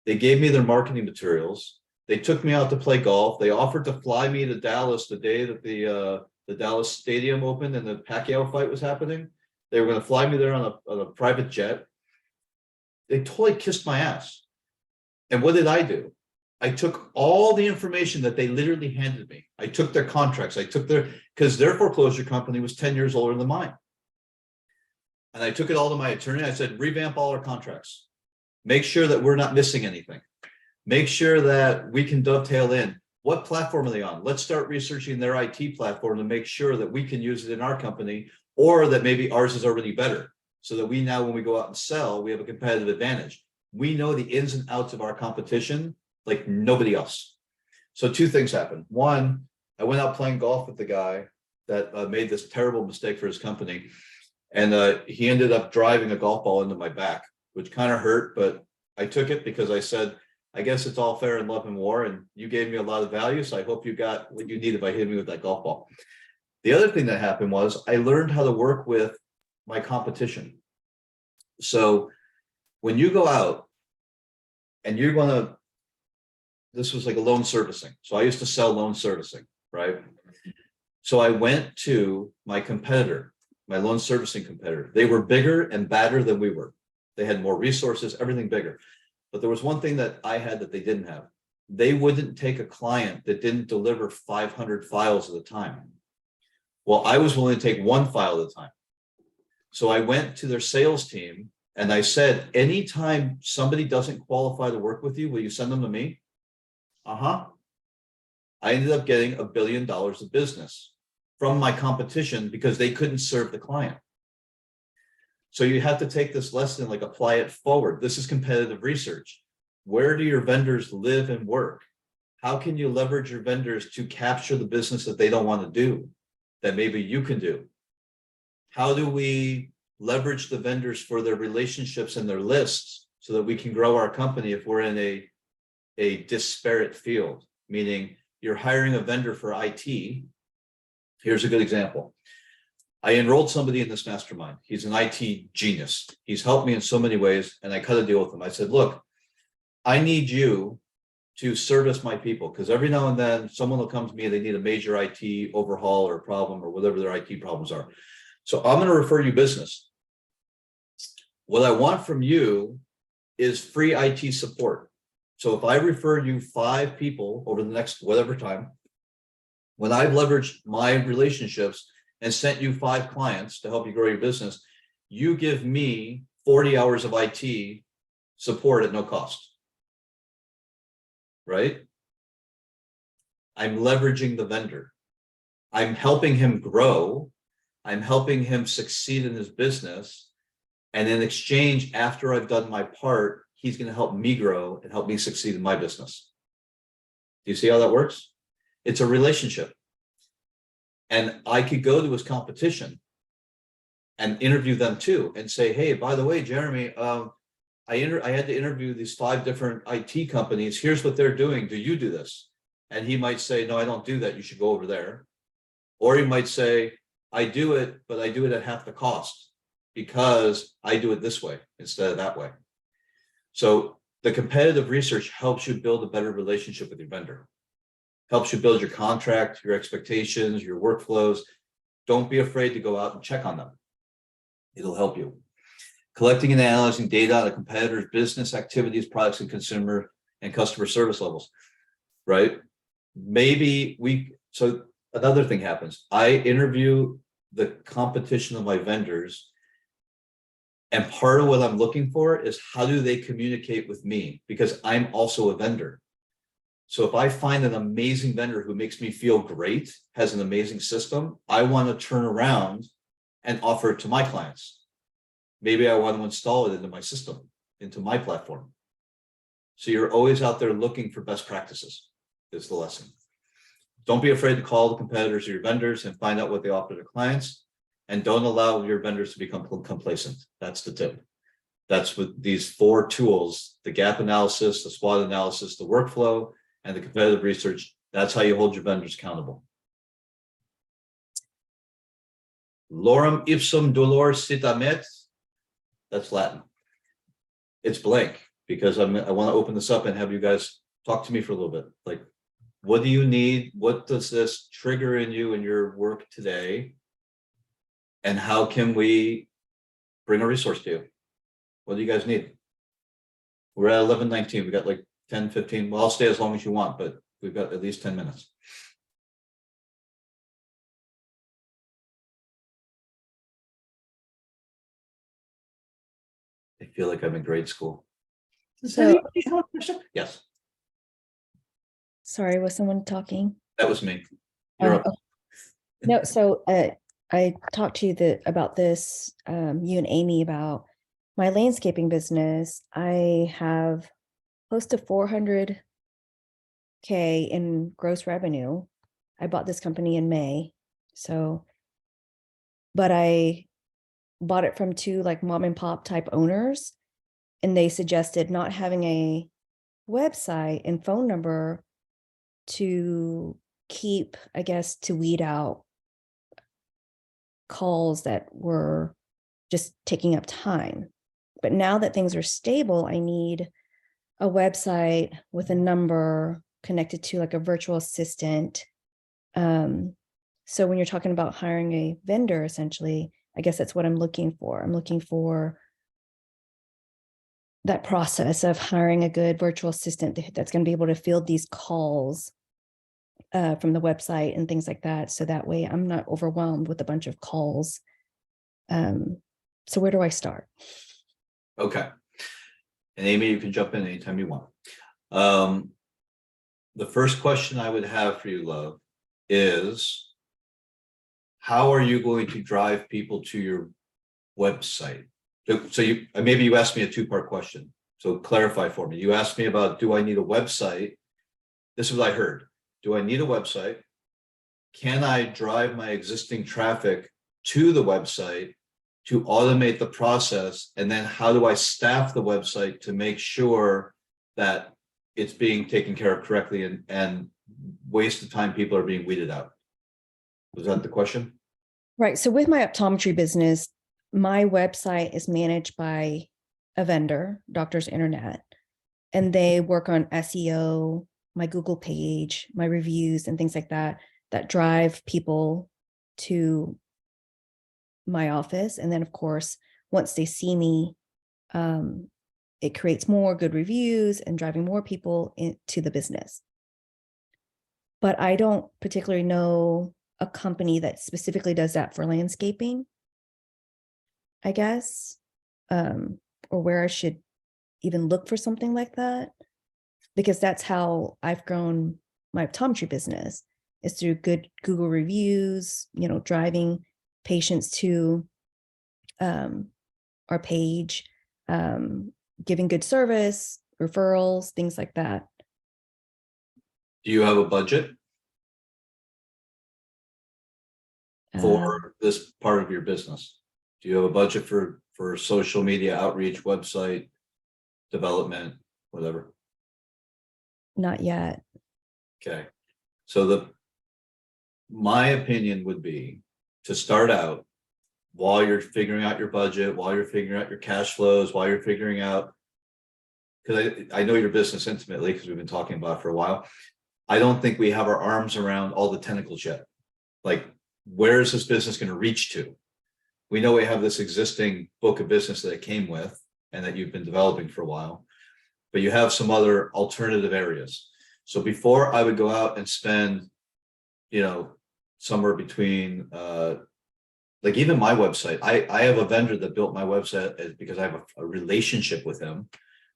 They gave me their marketing materials. They took me out to play golf. They offered to fly me to Dallas the day that the Dallas stadium opened and the Pacquiao fight was happening. They were going to fly me there on a private jet. They totally kissed my ass. And what did I do? I took all the information that they literally handed me. I took their contracts. I took because their foreclosure company was 10 years older than mine. And I took it all to my attorney. I said, revamp all our contracts. Make sure that we're not missing anything. Make sure that we can dovetail in. What platform are they on? Let's start researching their IT platform to make sure that we can use it in our company, or that maybe ours is already better, so that we now, when we go out and sell, we have a competitive advantage. We know the ins and outs of our competition like nobody else. So two things happened. One, I went out playing golf with the guy that made this terrible mistake for his company. And he ended up driving a golf ball into my back, which kind of hurt, but I took it because I said, I guess it's all fair in love and war, and you gave me a lot of value, so I hope you got what you needed by hitting me with that golf ball. The other thing that happened was I learned how to work with my competition. So when you go out and you're going to, this was like a loan servicing. So I used to sell loan servicing, right? So I went to my competitor, my loan servicing competitor. They were bigger and badder than we were. They had more resources, everything bigger. But there was one thing that I had that they didn't have. They wouldn't take a client that didn't deliver 500 files at a time. Well, I was willing to take one file at a time. So I went to their sales team and I said, anytime somebody doesn't qualify to work with you, will you send them to me? I ended up getting $1 billion of business from my competition because they couldn't serve the client. So you have to take this lesson, like apply it forward. This is competitive research. Where do your vendors live and work? How can you leverage your vendors to capture the business that they don't want to do, that maybe you can do? How do we leverage the vendors for their relationships and their lists so that we can grow our company if we're in a disparate field? Meaning you're hiring a vendor for IT. Here's a good example. I enrolled somebody in this mastermind. He's an IT genius. He's helped me in so many ways, and I cut a deal with him. I said, look, I need you to service my people, because every now and then someone will come to me and they need a major IT overhaul or problem or whatever their IT problems are. So I'm going to refer you business. What I want from you is free IT support. So if I refer you 5 people over the next whatever time, when I've leveraged my relationships and sent you 5 clients to help you grow your business, you give me 40 hours of IT support at no cost. Right? I'm leveraging the vendor. I'm helping him grow. I'm helping him succeed in his business. And in exchange, after I've done my part, he's going to help me grow and help me succeed in my business. Do you see how that works? It's a relationship. And I could go to his competition and interview them too and say, hey, by the way, Jeremy, I had to interview these 5 different IT companies. Here's what they're doing. Do you do this? And he might say, no, I don't do that. You should go over there. Or he might say, I do it, but I do it at half the cost because I do it this way instead of that way. So the competitive research helps you build a better relationship with your vendor, helps you build your contract, your expectations, your workflows. Don't be afraid to go out and check on them. It'll help you. Collecting and analyzing data on a competitor's business activities, products, and consumer and customer service levels, right? So another thing happens. I interview the competition of my vendors, and part of what I'm looking for is how do they communicate with me? Because I'm also a vendor. So if I find an amazing vendor who makes me feel great, has an amazing system, I want to turn around and offer it to my clients. Maybe I want to install it into my system, into my platform. So you're always out there looking for best practices, is the lesson. Don't be afraid to call the competitors or your vendors and find out what they offer to clients. And don't allow your vendors to become complacent. That's the tip. That's what these 4 tools, the gap analysis, the SWOT analysis, the workflow, and the competitive research, that's how you hold your vendors accountable. Lorem ipsum dolor sit amet. That's Latin. It's blank because I want to open this up and have you guys talk to me for a little bit. Like, what do you need? What does this trigger in you in your work today? And how can we bring a resource to you? What do you guys need? We're at 11:19. We got like 10, 15. Well, I'll stay as long as you want, but we've got at least 10 minutes. I feel like I'm in grade school. So, Yes, sorry, was someone talking? that was me. You're up. No, so I talked to you about this, you and Amy, about my landscaping business. I have close to 400K in gross revenue. I bought this company in May. But I bought it from 2 like mom and pop type owners, and they suggested not having a website and phone number to keep, I guess, to weed out calls that were just taking up time. But now that things are stable, I need a website with a number connected to like a virtual assistant. So when you're talking about hiring a vendor, essentially, I guess that's what I'm looking for. I'm looking for that process of hiring a good virtual assistant that's going to be able to field these calls from the website and things like that. So that way I'm not overwhelmed with a bunch of calls. So where do I start? Okay. And Amy, you can jump in anytime you want. The first question I would have for you, love, is how are you going to drive people to your website? So maybe you asked me a 2-part question. So clarify for me. You asked me about, do I need a website? This is what I heard. Do I need a website? Can I drive my existing traffic to the website to automate the process? And then how do I staff the website to make sure that it's being taken care of correctly and wasted time people are being weeded out? Was that the question? Right. So with my optometry business, my website is managed by a vendor, Doctors Internet, and they work on SEO, my Google page, my reviews and things like that, that drive people to my office. And then of course, once they see me, it creates more good reviews and driving more people into the business. But I don't particularly know a company that specifically does that for landscaping, I guess, or where I should even look for something like that, because that's how I've grown my optometry business, is through good Google reviews, you know, driving patients to our page, giving good service, referrals, things like that. Do you have a budget for this part of your business? Do you have a budget for social media outreach, website development, whatever? Not yet. Okay. So my opinion would be to start out, while you're figuring out your budget, while you're figuring out your cash flows, while you're figuring out, because I know your business intimately, because we've been talking about it for a while. I don't think we have our arms around all the tentacles yet. Like, where is this business going to reach to? We know we have this existing book of business that it came with and that you've been developing for a while, but you have some other alternative areas. So before I would go out and spend, you know, somewhere between, like even my website, I have a vendor that built my website because I have a relationship with him.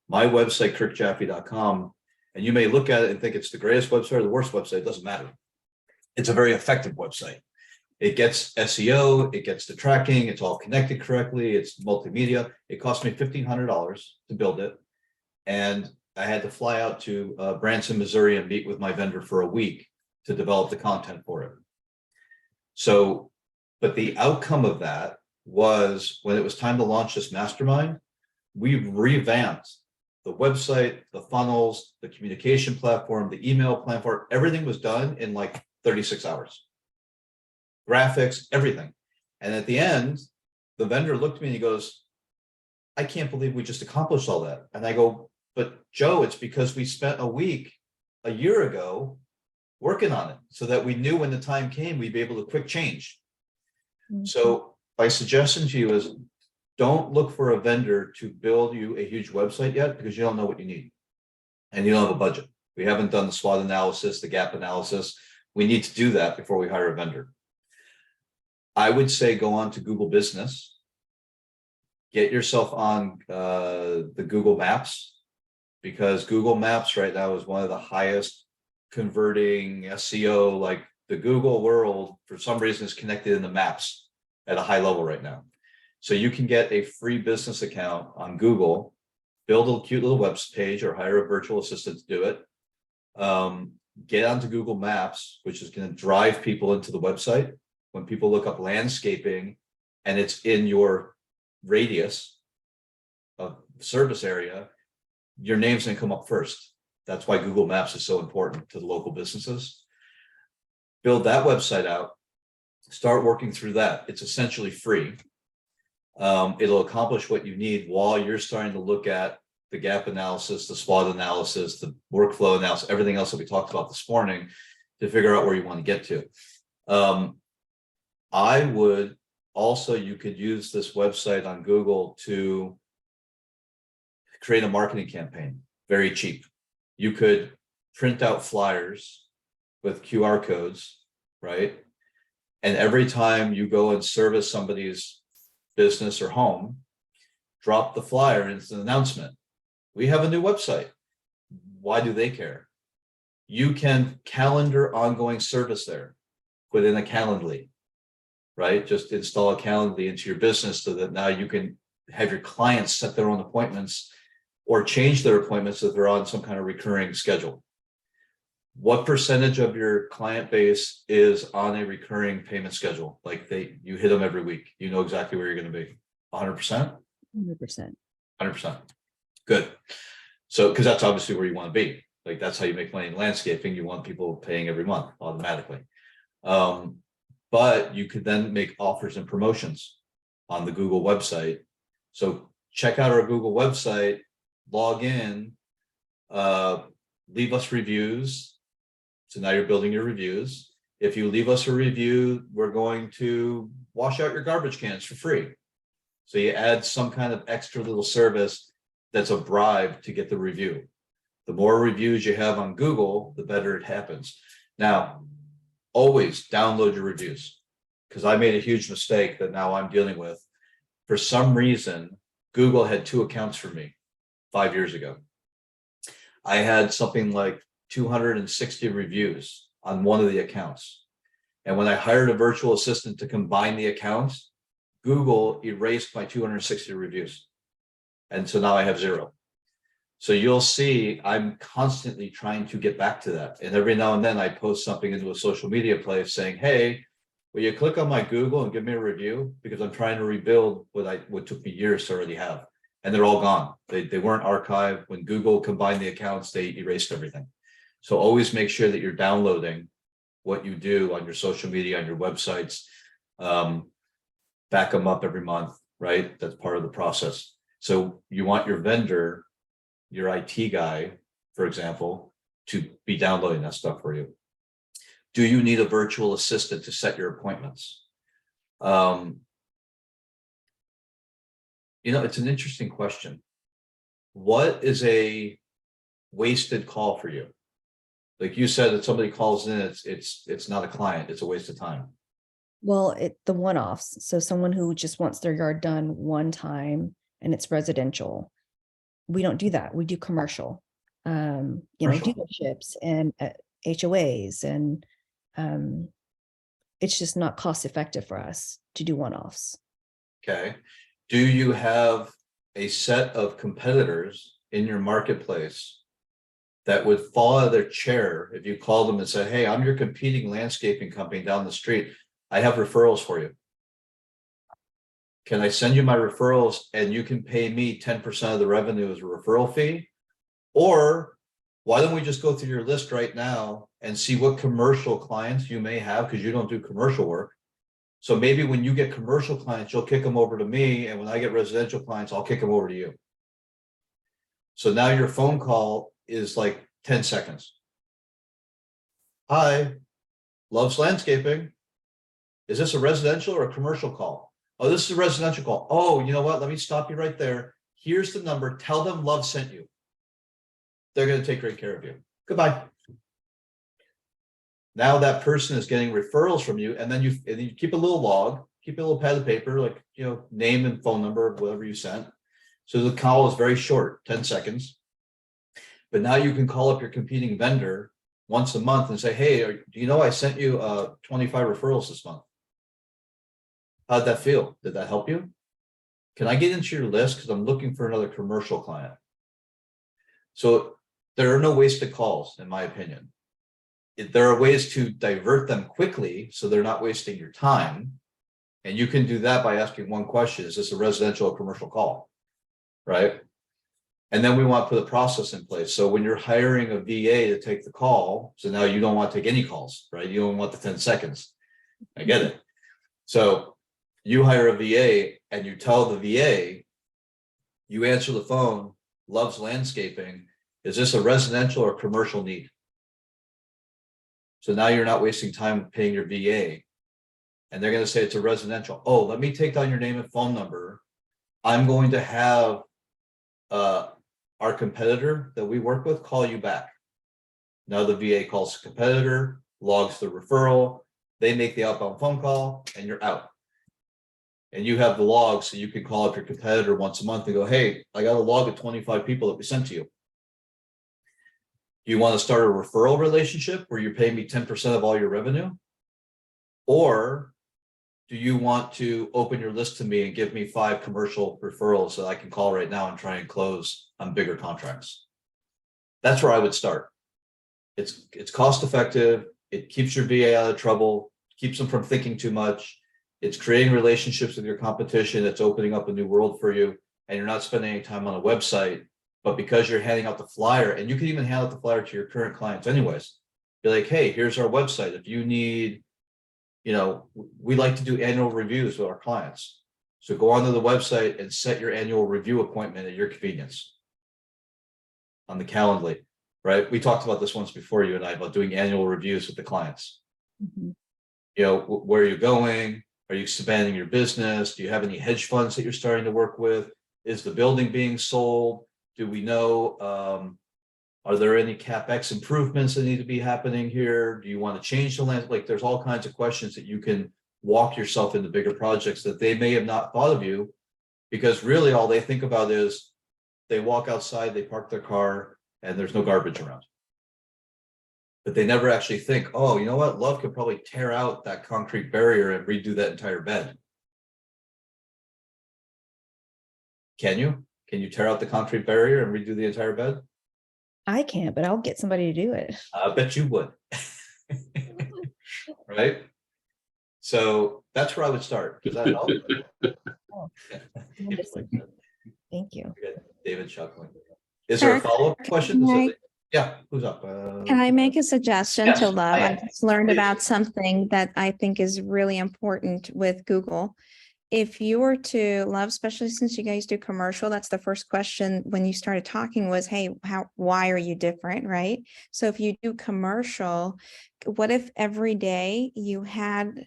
My website, kirkjaffe.com, and you may look at it and think it's the greatest website or the worst website, it doesn't matter. It's a very effective website. It gets SEO, it gets the tracking, it's all connected correctly, it's multimedia. It cost me $1,500 to build it. And I had to fly out to Branson, Missouri and meet with my vendor for a week to develop the content for it. So, but the outcome of that was when it was time to launch this mastermind, we revamped the website, the funnels, the communication platform, the email platform, everything was done in like 36 hours. Graphics, everything. And at the end, the vendor looked at me and he goes, I can't believe we just accomplished all that. And I go, but Joe, it's because we spent a week a year ago working on it so that we knew when the time came, we'd be able to quick change. Mm-hmm. So my suggestion to you is don't look for a vendor to build you a huge website yet, because you don't know what you need and you don't have a budget. We haven't done the SWOT analysis, the gap analysis. We need to do that before we hire a vendor. I would say go on to Google Business, get yourself on the Google Maps, because Google Maps right now is one of the highest converting SEO. Like the Google world, for some reason, is connected in the maps at a high level right now. So you can get a free business account on Google, build a cute little web page or hire a virtual assistant to do it. Get onto Google Maps, which is going to drive people into the website. When people look up landscaping and it's in your radius of service area, your name's going to come up first. That's why Google Maps is so important to the local businesses. Build that website out, start working through that. It's essentially free. It'll accomplish what you need while you're starting to look at the gap analysis, the SWOT analysis, the workflow analysis, everything else that we talked about this morning to figure out where you want to get to. I would also, you could use this website on Google to create a marketing campaign, very cheap. You could print out flyers with QR codes, right? And every time you go and service somebody's business or home, drop the flyer and it's an announcement. We have a new website. Why do they care? You can calendar ongoing service there, put in a Calendly, right? Just install a Calendly into your business so that now you can have your clients set their own appointments or change their appointments if they're on some kind of recurring schedule. What percentage of your client base is on a recurring payment schedule? Like you hit them every week. You know exactly where you're going to be. 100%? 100%. 100%. Good. So, because that's obviously where you want to be. Like that's how you make money in landscaping. You want people paying every month automatically. But you could then make offers and promotions on the Google website. So check out our Google website, log in, leave us reviews. So now you're building your reviews. If you leave us a review, we're going to wash out your garbage cans for free. So you add some kind of extra little service. that's a bribe to get the review. The more reviews you have on Google, the better it happens. Now, always download your reviews, because I made a huge mistake that now I'm dealing with. For some reason, Google had 2 accounts for me 5 years ago. I had something like 260 reviews on one of the accounts. And when I hired a virtual assistant to combine the accounts, Google erased my 260 reviews. And so now I have 0. So you'll see I'm constantly trying to get back to that. And every now and then I post something into a social media place saying, hey, will you click on my Google and give me a review? Because I'm trying to rebuild what took me years to already have. And they're all gone. They weren't archived. When Google combined the accounts, they erased everything. So always make sure that you're downloading what you do on your social media, on your websites. Back them up every month, right? That's part of the process. So you want your vendor, your IT guy, for example, to be downloading that stuff for you. Do you need a virtual assistant to set your appointments? It's an interesting question. What is a wasted call for you? Like you said, that somebody calls in, it's not a client, it's a waste of time. Well, the one-offs. So someone who just wants their yard done one time and it's residential. We don't do that. We do commercial, dealerships and HOAs, and it's just not cost effective for us to do one-offs. Okay. Do you have a set of competitors in your marketplace that would fall out of their chair if you called them and said, hey, I'm your competing landscaping company down the street. I have referrals for you. Can I send you my referrals and you can pay me 10% of the revenue as a referral fee? Or why don't we just go through your list right now and see what commercial clients you may have, because you don't do commercial work. So maybe when you get commercial clients, you'll kick them over to me. And when I get residential clients, I'll kick them over to you. So now your phone call is like 10 seconds. Hi, Loves Landscaping. Is this a residential or a commercial call? Oh, this is a residential call. Oh, you know what? Let me stop you right there. Here's the number. Tell them Love sent you. They're going to take great care of you. Goodbye. Now that person is getting referrals from you, and then you keep a little log, keep a little pad of paper, like, name and phone number, whatever you sent. So the call is very short, 10 seconds. But now you can call up your competing vendor once a month and say, hey, do you know I sent you 25 referrals this month? How'd that feel? Did that help you? Can I get into your list? Because I'm looking for another commercial client. So there are no wasted calls, in my opinion. There are ways to divert them quickly so they're not wasting your time. And you can do that by asking one question: is this a residential or commercial call? Right? And then we want to put a process in place. So when you're hiring a VA to take the call, so now you don't want to take any calls, right? You don't want the 10 seconds. I get it. So you hire a VA and you tell the VA, you answer the phone, Loves Landscaping. Is this a residential or commercial need? So now you're not wasting time paying your VA. And they're going to say it's a residential. Oh, let me take down your name and phone number. I'm going to have our competitor that we work with call you back. Now the VA calls the competitor, logs the referral, they make the outbound phone call, and you're out. And you have the log, so you can call up your competitor once a month and go, hey, I got a log of 25 people that we sent to you. Do you want to start a referral relationship where you're paying me 10% of all your revenue? Or do you want to open your list to me and give me 5 commercial referrals that I can call right now and try and close on bigger contracts? That's where I would start. It's cost effective. It keeps your VA out of trouble, keeps them from thinking too much. It's creating relationships with your competition. It's opening up a new world for you, and you're not spending any time on a website. But because you're handing out the flyer, and you can even hand out the flyer to your current clients anyways, be like, hey, here's our website. If you need, we like to do annual reviews with our clients. So go onto the website and set your annual review appointment at your convenience on the Calendly, right? We talked about this once before, you and I, about doing annual reviews with the clients. Mm-hmm. Where are you going? Are you expanding your business? Do you have any hedge funds that you're starting to work with? Is the building being sold? Do we know, are there any CapEx improvements that need to be happening here? Do you want to change the land? Like, there's all kinds of questions that you can walk yourself into bigger projects that they may have not thought of you, because really all they think about is they walk outside, they park their car, and there's no garbage around. But they never actually think, oh, you know what? Love could probably tear out that concrete barrier and redo that entire bed. Can you? Can you tear out the concrete barrier and redo the entire bed? I can't, but I'll get somebody to do it. I bet you would. Right? So that's where I would start. Does that help? Oh, thank you. David chuckling. Is there a follow-up question? Yeah, who's up? Can I make a suggestion yes, to Love? I I am. just learned Please. about something that I think is really important with Google. If you were to Love, especially since you guys do commercial, that's the first question when you started talking was, hey, why are you different, right? So if you do commercial, what if every day you had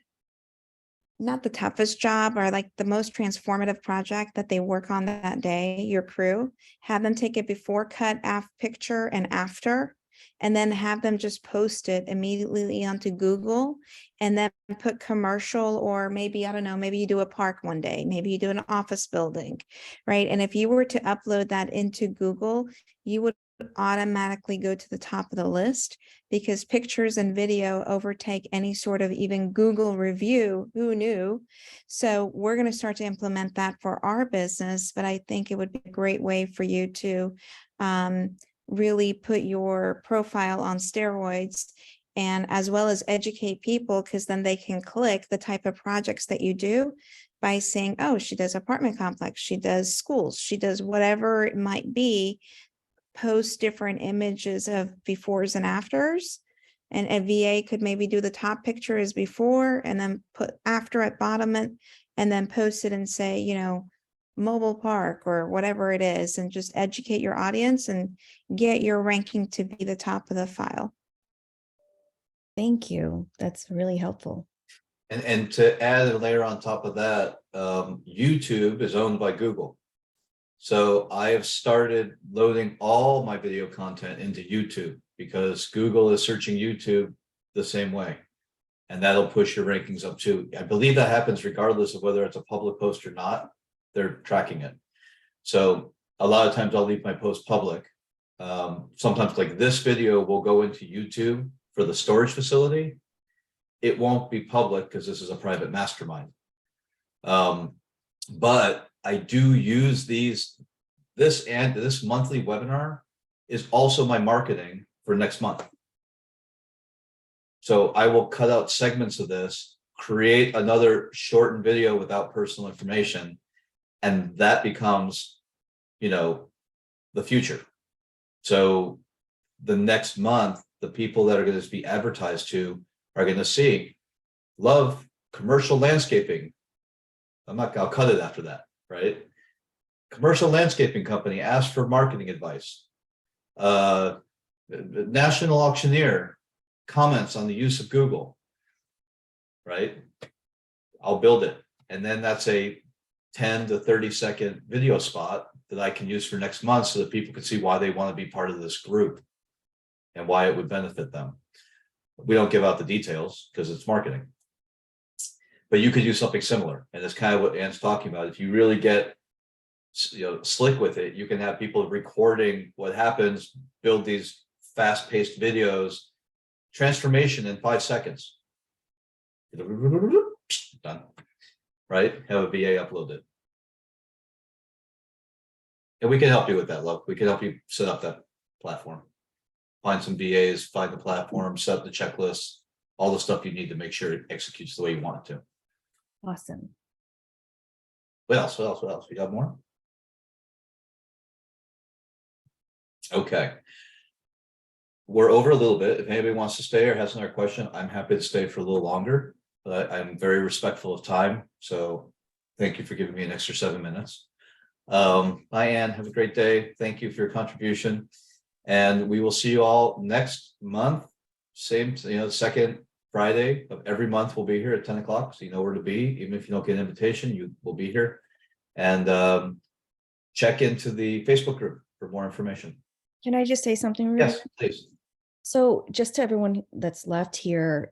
not the toughest job or like the most transformative project that they work on that day, your crew, have them take a before cut picture and after, and then have them just post it immediately onto Google, and then put commercial, or maybe, I don't know, maybe you do a park one day, maybe you do an office building, right? And if you were to upload that into Google, you would automatically go to the top of the list, because pictures and video overtake any sort of even Google review. Who knew? So we're going to start to implement that for our business, but I think it would be a great way for you to really put your profile on steroids, and as well as educate people, because then they can click the type of projects that you do by saying, oh, she does apartment complex, she does schools, she does whatever it might be. Post different images of befores and afters, and a VA could maybe do the top picture as before and then put after at bottom, and then post it and say, you know, mobile park or whatever it is, and just educate your audience and get your ranking to be the top of the file. Thank you. That's really helpful. And to add a layer on top of that, YouTube is owned by Google. So I have started loading all my video content into YouTube, because Google is searching YouTube the same way. And that'll push your rankings up too. I believe that happens regardless of whether it's a public post or not. They're tracking it. So a lot of times I'll leave my post public. Sometimes like this video will go into YouTube for the storage facility. It won't be public because this is a private mastermind. But I do use this monthly webinar is also my marketing for next month. So I will cut out segments of this, create another shortened video without personal information, and that becomes, you know, the future. So the next month, the people that are going to be advertised to are going to see Love commercial landscaping. I'll cut it after that, right? Commercial landscaping company asked for marketing advice. National auctioneer comments on the use of Google, right? I'll build it. And then that's a 10 to 30-second video spot that I can use for next month, so that people can see why they want to be part of this group and why it would benefit them. We don't give out the details because it's marketing. But you could do something similar. And that's kind of what Ann's talking about. If you really get, you know, slick with it, you can have people recording what happens, build these fast-paced videos, transformation in 5 seconds. Done. Right? Have a VA upload it. And we can help you with that, Love. We can help you set up that platform. Find some VAs, find the platform, set up the checklist, all the stuff you need to make sure it executes the way you want it to. Awesome. What else? What else? What else? We got more? Okay. We're over a little bit. If anybody wants to stay or has another question, I'm happy to stay for a little longer, but I'm very respectful of time. So thank you for giving me an extra 7 minutes. Bye, Ann. Have a great day. Thank you for your contribution. And we will see you all next month. Same, you know, second Friday of every month we'll be here at 10 o'clock. So you know where to be. Even if you don't get an invitation, you will be here. And check into the Facebook group. for more information. Can I just say something real Yes, please. So just to everyone that's left here,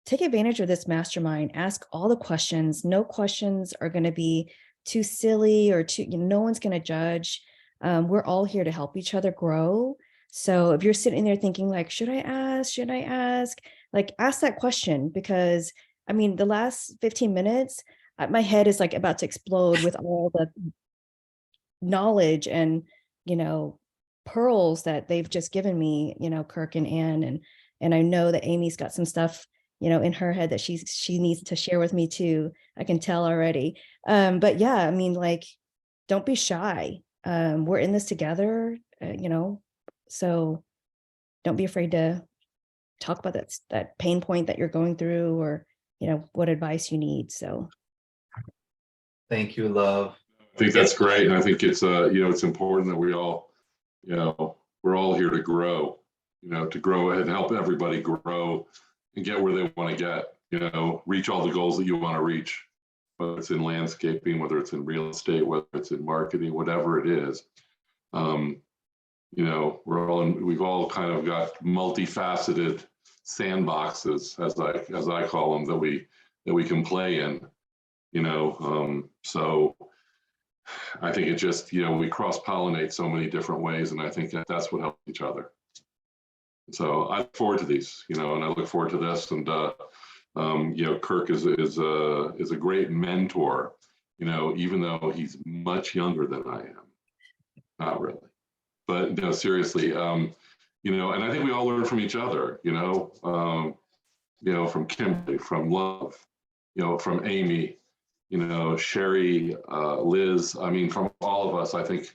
take advantage of this mastermind, ask all the questions. No questions are going to be too silly or too, no one's going to judge. We're all here to help each other grow. So if you're sitting there thinking like, should I ask? Should I ask? Like, ask that question, because I mean, the last 15 minutes, my head is like about to explode with all the knowledge and, pearls that they've just given me, Kirk and Ann, and I know that Amy's got some stuff, in her head that she needs to share with me too. I can tell already. But yeah, I mean, like, don't be shy. We're in this together, so don't be afraid to talk about that pain point that you're going through, or, what advice you need. So Thank you, love. I think that's great. And I think it's, it's important that we all, we're all here to grow, to grow and help everybody grow and get where they want to get, reach all the goals that you want to reach, whether it's in landscaping, whether it's in real estate, whether it's in marketing, whatever it is. We've all kind of got multifaceted sandboxes, as I call them, that we can play in, so I think it just, we cross-pollinate so many different ways, and I think that's what helps each other. So I look forward to these, and I look forward to this. And Kirk is a great mentor, even though he's much younger than I am. Not really, but seriously, and I think we all learn from each other, from Kimberly, from Love, from Amy, Sherry, Liz. I mean, from all of us, I think,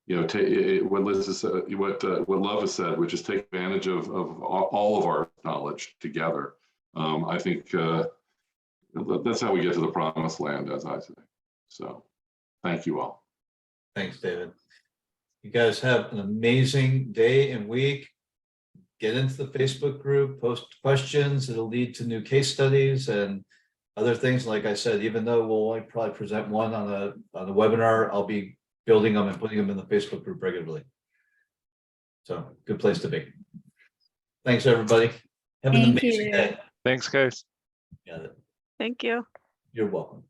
what Liz has said, what Love has said, which is take advantage of all of our knowledge together. I think that's how we get to the promised land, as I say. So, thank you all. Thanks, David. You guys have an amazing day and week. Get into the Facebook group, post questions. It'll lead to new case studies and other things. Like I said, even though we'll only probably present one on the webinar, I'll be building them and putting them in the Facebook group regularly. So good place to be. Thanks, everybody. Have an amazing day. Thanks, guys. Got it. Thank you. You're welcome.